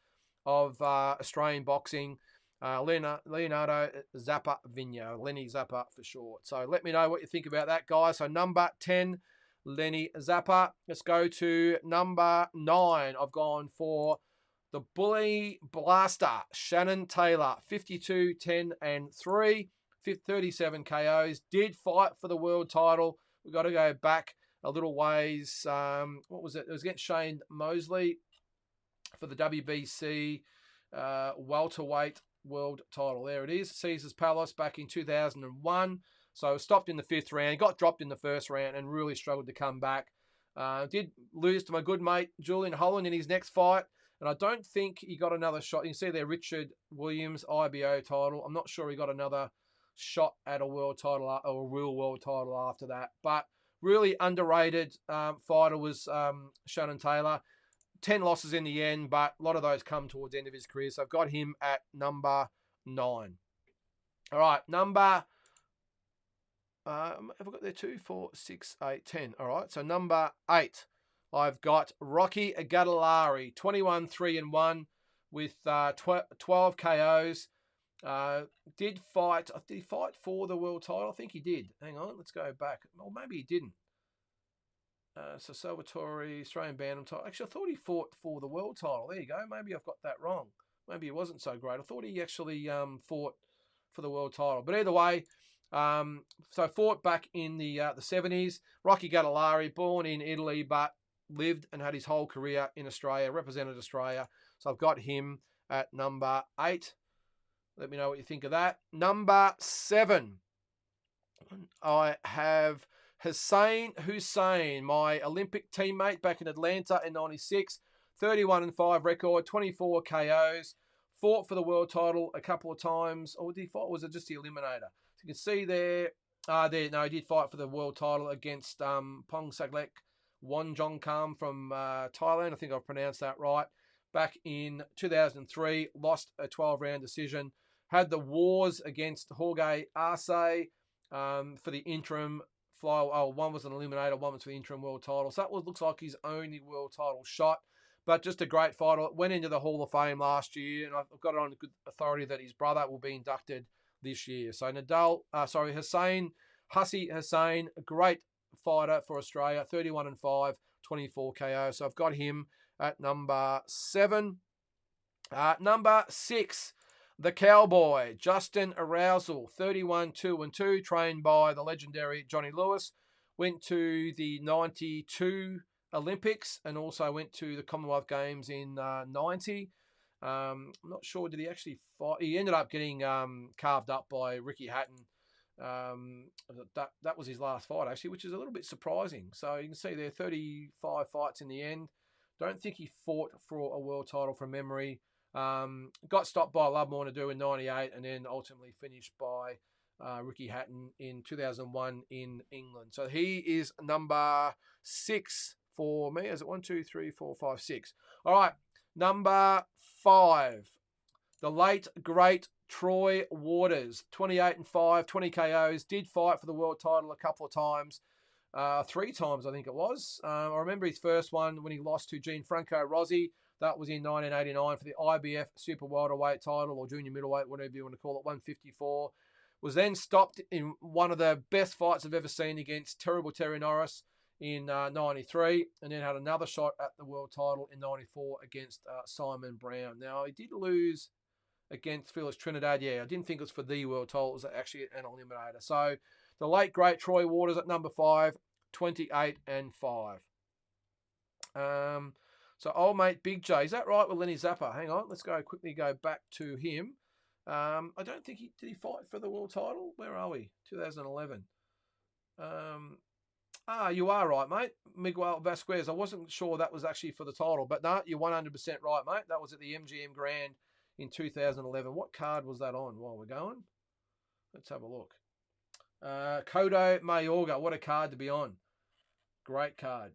Speaker 2: of Australian boxing. Leonardo Zappa Vigno, Lenny Zappa for short. So let me know what you think about that, guys. So number 10, Lenny Zappa. Let's go to number 9. I've gone for the Bully Blaster, Shannon Taylor, 52, 10, and 3, 37 KOs. Did fight for the world title. We've got to go back a little ways. What was it? It was against Shane Mosley for the WBC welterweight world title. There it is, Caesar's Palace back in 2001. So stopped in the 5th round, got dropped in the 1st round and really struggled to come back. Did lose to my good mate Julian Holland in his next fight, and I don't think he got another shot. You can see there Richard Williams IBO title. I'm not sure he got another shot at a world title or a real world title after that. But really underrated fighter was Shannon Taylor. 10 losses in the end, but a lot of those come towards the end of his career. So I've got him at number 9. All right, number... have I got there 2, 4, 6, 8, 10? All right, so number 8, I've got Rocky Gadalari, 21, 3, and 1 with 12 KOs. Did he fight for the world title? I think he did. Hang on, let's go back. Or maybe he didn't. So Salvatore, Australian Bantam title. Actually, I thought he fought for the world title. There you go. Maybe I've got that wrong. Maybe it wasn't so great. I thought he actually fought for the world title. But either way, so fought back in the 70s. Rocky Gadalari, born in Italy, but lived and had his whole career in Australia, represented Australia. So I've got him at number 8. Let me know what you think of that. Number 7, I have Hussein, my Olympic teammate back in Atlanta in 96, 31-5 record, 24 KOs, fought for the world title a couple of times. Or did he fight? Or was it just the Eliminator? So you can see there, he did fight for the world title against Pong Saglek Wonjongkam from Thailand. I think I've pronounced that right. Back in 2003, lost a 12-round decision. Had the wars against Jorge Arce for the interim one was an eliminator, one was for the interim world title. So that looks like his only world title shot. But just a great fighter. Went into the Hall of Fame last year, and I've got it on good authority that his brother will be inducted this year. So Hussein, a great fighter for Australia, 31-5, 24 KO. So I've got him at number 7. Number 6, the Cowboy, Justin Arousal, 31-2-2, trained by the legendary Johnny Lewis. Went to the 92 Olympics and also went to the Commonwealth Games in 90. I'm not sure, did he actually fight? He ended up getting carved up by Ricky Hatton. That was his last fight, actually, which is a little bit surprising. So you can see there, 35 fights in the end. Don't think he fought for a world title from memory. Got stopped by Lovemore to do in 98 and then ultimately finished by Ricky Hatton in 2001 in England. So he is number 6 for me. Is it 1, 2, 3, 4, 5, 6? All right. Number 5, the late, great Troy Waters, 28-5, 20 KOs. Did fight for the world title a couple of times. 3 times, I think it was. I remember his first one when he lost to Gianfranco Rossi. That was in 1989 for the IBF Super Welterweight title, or Junior Middleweight, whatever you want to call it, 154. Was then stopped in one of the best fights I've ever seen against terrible Terry Norris in 93, and then had another shot at the world title in 94 against Simon Brown. Now, he did lose against Felix Trinidad. Yeah, I didn't think it was for the world title. It was actually an eliminator. So the late, great Troy Waters at number 5, 28-5. So old mate Big J, is that right with Lenny Zappa? Hang on, let's quickly go back to him. I don't think did he fight for the world title? Where are we? 2011. You are right, mate. Miguel Vasquez. I wasn't sure that was actually for the title, but no, you're 100% right, mate. That was at the MGM Grand in 2011. What card was that on while we're going? Let's have a look. Kodo Mayorga. What a card to be on. Great card.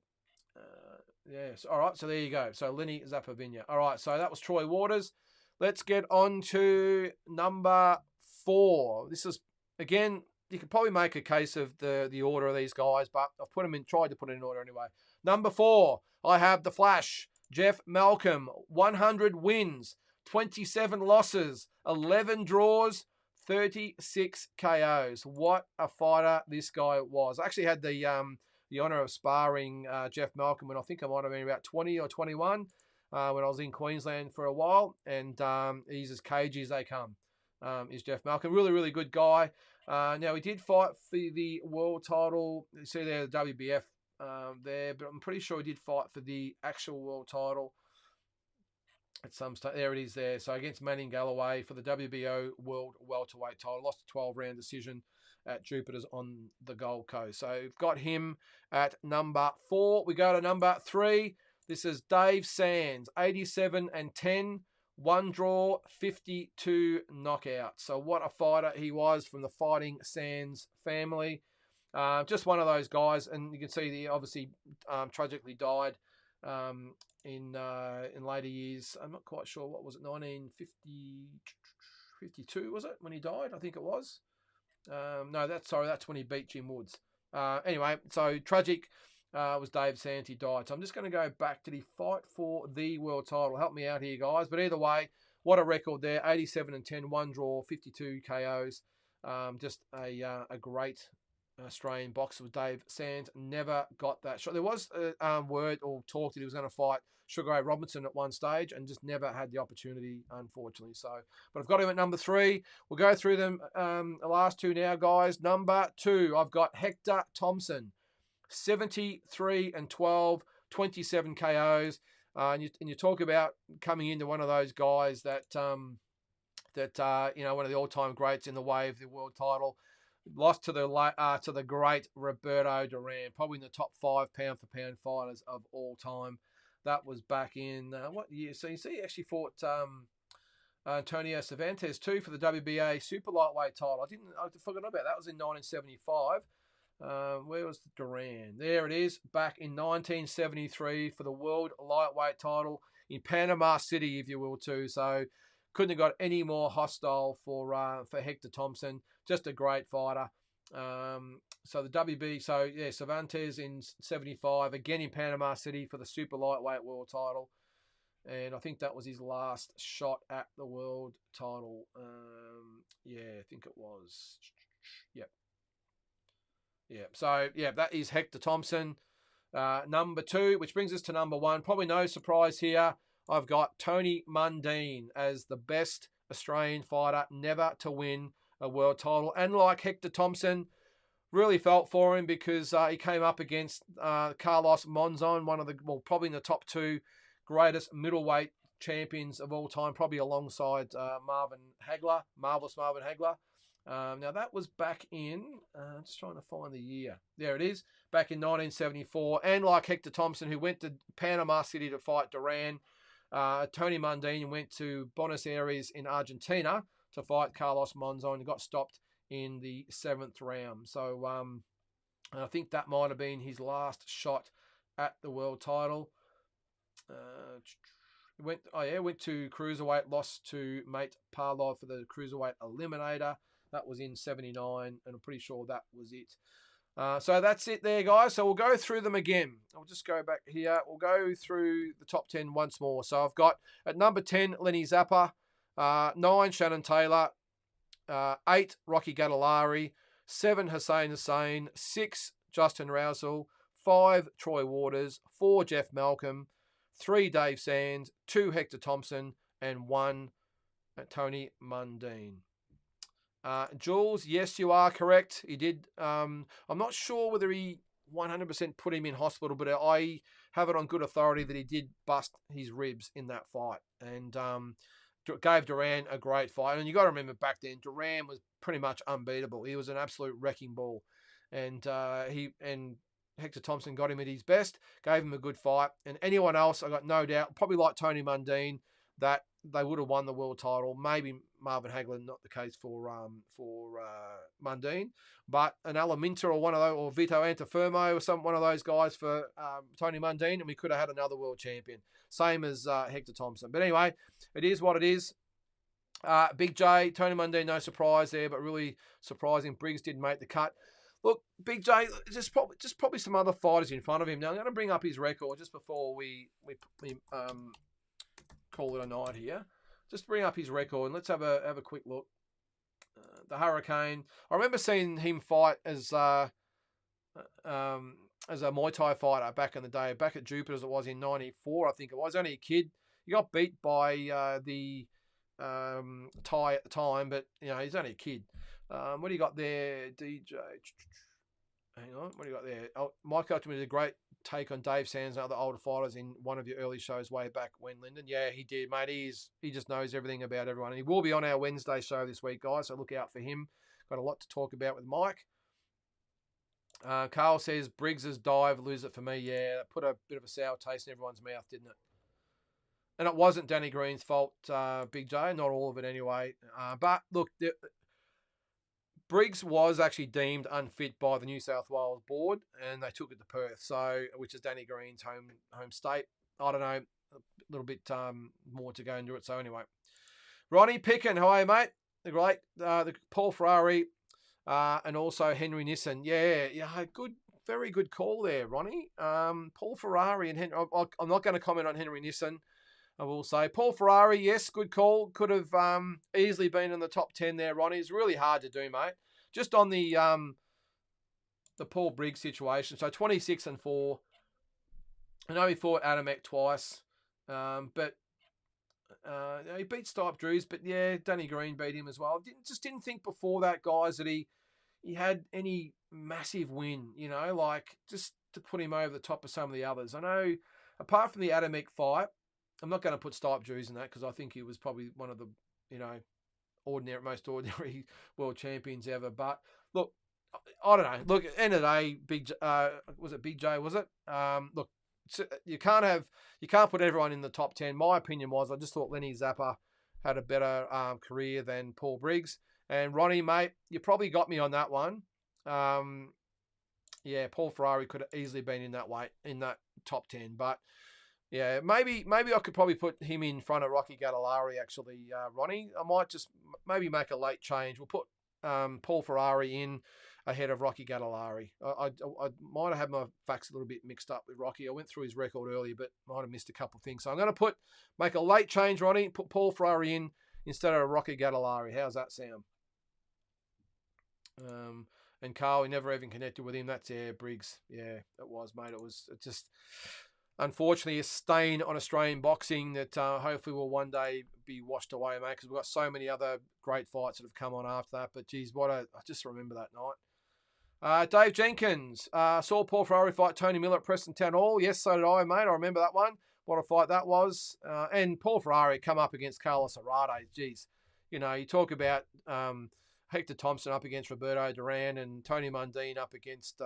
Speaker 2: Yes. All right. So there you go. So Lenny Zappa Vigno. All right. So that was Troy Waters. Let's get on to number 4. This is, again, you could probably make a case of the order of these guys, but I've tried to put it in order anyway. Number 4, I have the Flash, Jeff Malcolm, 100 wins, 27 losses, 11 draws, 36 KOs. What a fighter this guy was. I actually had the honour of sparring Jeff Malcolm when I think I might have been about 20 or 21 when I was in Queensland for a while, and he's as cagey as they come. Is Jeff Malcolm. Really, really good guy. Now, he did fight for the world title. You see there the WBF there, but I'm pretty sure he did fight for the actual world title at some stage. There it is there. So against Manning Galloway for the WBO World Welterweight title. Lost a 12-round decision at Jupiter's on the Gold Coast. So we've got him at number 4. We go to number 3. This is Dave Sands, 87 and 10. 1 draw, 52 knockouts. So what a fighter he was from the Fighting Sands family. Just one of those guys, and you can see he obviously tragically died in later years. I'm not quite sure, what was it, 1952 was it when he died? I think it was. No, that's when he beat Jim Woods. Anyway, so tragic was Dave Sands. He died. So I'm just going to go back to the fight for the world title. Help me out here, guys. But either way, what a record there. 87 and 10, 1 draw, 52 KOs. Just a great Australian boxer with Dave Sands. Never got that shot. There was word or talk that he was going to fight Sugar Ray Robinson at one stage and just never had the opportunity, unfortunately. So, but I've got him at number 3. We'll go through them, the last 2 now, guys. Number 2, I've got Hector Thompson, 73 and 12, 27 KOs. And you talk about coming into one of those guys that one of the all-time greats in the way of the world title. Lost to the great Roberto Duran, probably in the top 5 pound-for-pound fighters of all time. That was back in what year? So you see, he actually fought Antonio Cervantes too for the WBA super lightweight title. I forgot about that. That was in 1975. Where was Duran? There it is, back in 1973 for the world lightweight title in Panama City, if you will, too. So couldn't have got any more hostile for Hector Thompson. Just a great fighter. So the WB, Cervantes in 75, again in Panama City for the super lightweight world title. And I think that was his last shot at the world title. I think it was. Yep. Yeah, so that is Hector Thompson, number 2, which brings us to number 1. Probably no surprise here. I've got Tony Mundine as the best Australian fighter never to win a world title. And like Hector Thompson, really felt for him because he came up against Carlos Monzon, probably in the top 2 greatest middleweight champions of all time, probably alongside Marvelous Marvin Hagler. Now, that was back in, just trying to find the year. There it is, back in 1974. And like Hector Thompson, who went to Panama City to fight Duran, Tony Mundine went to Buenos Aires in Argentina to fight Carlos Monzon and got stopped in the 7th round. So I think that might have been his last shot at the world title. Went to cruiserweight, lost to Mate Parlov for the cruiserweight eliminator. That was in 79, and I'm pretty sure that was it. So that's it there, guys. So we'll go through them again. I'll just go back here. We'll go through the top 10 once more. So I've got at number 10, Lenny Zappa, 9, Shannon Taylor, 8, Rocky Gadolari, 7, Hussein, 6, Justin Rousel, 5, Troy Waters, 4, Jeff Malcolm, 3, Dave Sands, 2, Hector Thompson, and 1, Tony Mundine. Jules, yes, you are correct. He did. I'm not sure whether he 100% put him in hospital, but I have it on good authority that he did bust his ribs in that fight and gave Duran a great fight. And you got to remember back then, Duran was pretty much unbeatable. He was an absolute wrecking ball, and Hector Thompson got him at his best, gave him a good fight. And anyone else, I got no doubt, probably like Tony Mundine, that they would have won the world title. Maybe Marvin Hagler, not the case for Mundine, but an Alaminta or one of those, or Vito Antuofermo or one of those guys for Tony Mundine, and we could have had another world champion, same as Hector Thompson. But anyway, it is what it is. Big J, Tony Mundine, no surprise there, but really surprising. Briggs didn't make the cut. Look, Big J, just probably some other fighters in front of him. Now I'm going to bring up his record just before we call it a night here. just bring up his record and let's have a quick look. The Hurricane. I remember seeing him fight as a Muay Thai fighter back in the day, back at Jupiter's. It was in '94, I think it was. Only a kid. He got beat by the Thai at the time, but he's only a kid. What do you got there, DJ? Hang on, what do you got there? Oh, Mike Upton did a great take on Dave Sands and other older fighters in one of your early shows way back when, Lynden. Yeah, he did, mate. He just knows everything about everyone. And he will be on our Wednesday show this week, guys, so look out for him. Got a lot to talk about with Mike. Carl says, Briggs's dive, lose it for me. Yeah, that put a bit of a sour taste in everyone's mouth, didn't it? And it wasn't Danny Green's fault, Big J. Not all of it anyway. But look, Briggs was actually deemed unfit by the New South Wales board, and they took it to Perth, which is Danny Green's home state. I don't know, a little bit more to go into it. So anyway, Ronnie Picken, how are you, mate? The great, the Paul Ferrari, and also Henry Nissen. Yeah, good, very good call there, Ronnie. Paul Ferrari and Henry. I'm not going to comment on Henry Nissen. I will say Paul Ferrari, yes, good call. Could have easily been in the top 10 there, Ronnie. It's really hard to do, mate. Just on the Paul Briggs situation. So 26-4. I know he fought Adamek twice, but he beat Stipe Drews. But yeah, Danny Green beat him as well. Didn't think before that, guys, that he had any massive win. Like just to put him over the top of some of the others. I know, apart from the Adamek fight. I'm not going to put Stipe Drews in that because I think he was probably one of the, most ordinary world champions ever. But look, I don't know. Look, at the end of the day, was it Big J? Was it? Look, you can't put everyone in the top 10. My opinion was I just thought Lenny Zappa had a better career than Paul Briggs. And Ronnie, mate, you probably got me on that one. Yeah, Paul Ferrari could have easily been in that top 10, but. Yeah, maybe I could probably put him in front of Rocky Gattalari, actually, Ronnie. I might just maybe make a late change. We'll put Paul Ferrari in ahead of Rocky Gattalari. I might have had my facts a little bit mixed up with Rocky. I went through his record earlier, but might have missed a couple of things. So I'm going to make a late change, Ronnie, put Paul Ferrari in instead of Rocky Gattalari. How's that sound? And Carl, he never even connected with him. That's Briggs. Yeah, it was, mate. It just... Unfortunately, a stain on Australian boxing that hopefully will one day be washed away, mate, because we've got so many other great fights that have come on after that. But, geez, I just remember that night. Dave Jenkins, saw Paul Ferrari fight Tony Miller at Preston Town Hall. Yes, so did I, mate. I remember that one. What a fight that was. And Paul Ferrari come up against Carlos Arate. Geez, you talk about Hector Thompson up against Roberto Duran and Tony Mundine up against...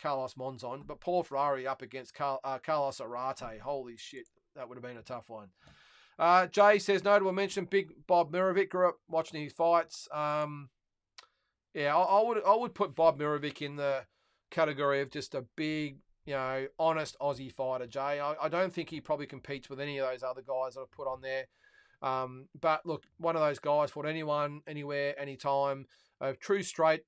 Speaker 2: Carlos Monzon, but Paul Ferrari up against Carlos Arate. Holy shit, that would have been a tough one. Jay says, notable mention, Big Bob Mirovic. Grew up watching his fights. Yeah, I would put Bob Mirovic in the category of just a big, honest Aussie fighter, Jay. I don't think he probably competes with any of those other guys that I've put on there. But look, one of those guys fought anyone, anywhere, anytime. A true straight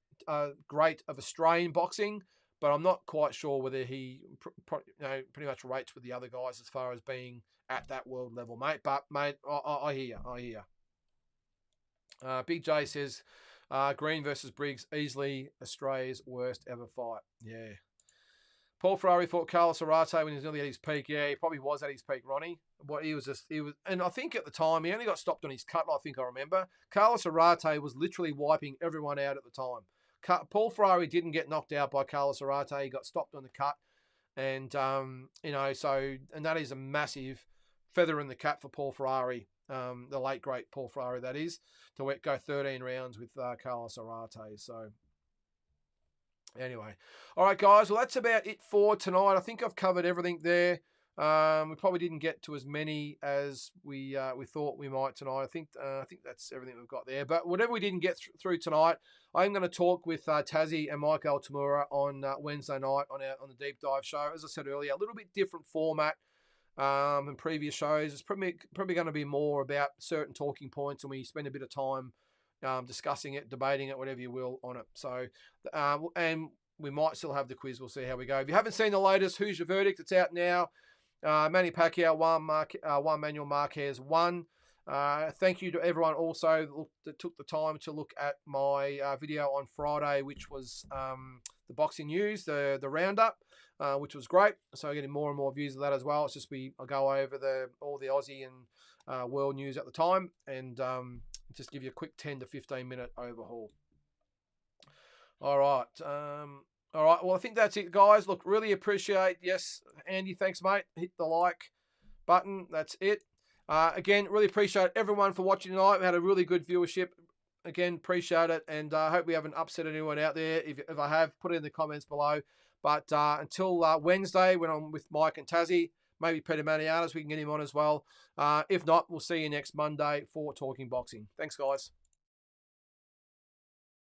Speaker 2: great of Australian boxing. But I'm not quite sure whether he pretty much rates with the other guys as far as being at that world level, mate. But, mate, I hear you. Big J says, Green versus Briggs, easily Australia's worst ever fight. Yeah. Paul Ferrari fought Carlos Arate when he was nearly at his peak. Yeah, he probably was at his peak, Ronnie. But he was, and I think at the time, he only got stopped on his cut, I think I remember. Carlos Arate was literally wiping everyone out at the time. Paul Ferrari didn't get knocked out by Carlos Arate. He got stopped on the cut. And, and that is a massive feather in the cap for Paul Ferrari, the late, great Paul Ferrari, that is, to go 13 rounds with Carlos Arate. So, anyway. All right, guys. Well, that's about it for tonight. I think I've covered everything there. We probably didn't get to as many as we thought we might tonight. I think that's everything we've got there. But whatever we didn't get through tonight, I'm going to talk with Tazzy and Mike Altamura on Wednesday night on the Deep Dive show. As I said earlier, a little bit different format than previous shows. It's probably going to be more about certain talking points, and we spend a bit of time discussing it, debating it, whatever you will, on it. So, and we might still have the quiz. We'll see how we go. If you haven't seen the latest, Who's Your Verdict? It's out now. Manny Pacquiao won, Manuel Marquez won. Thank you to everyone also that took the time to look at my video on Friday, which was the boxing news, the roundup, which was great. So getting more and more views of that as well. It's just I go over all the Aussie and world news at the time, and just give you a quick 10 to 15 minute overhaul. All right. All right. Well, I think that's it, guys. Look, really appreciate. Yes, Andy, thanks, mate. Hit the like button. That's it. Again, really appreciate everyone for watching tonight. We had a really good viewership. Again, appreciate it, and I hope we haven't upset anyone out there. If I have, put it in the comments below. But until Wednesday, when I'm with Mike and Tazzy, maybe Peter Maniatis, we can get him on as well. If not, we'll see you next Monday for Talking Boxing. Thanks, guys.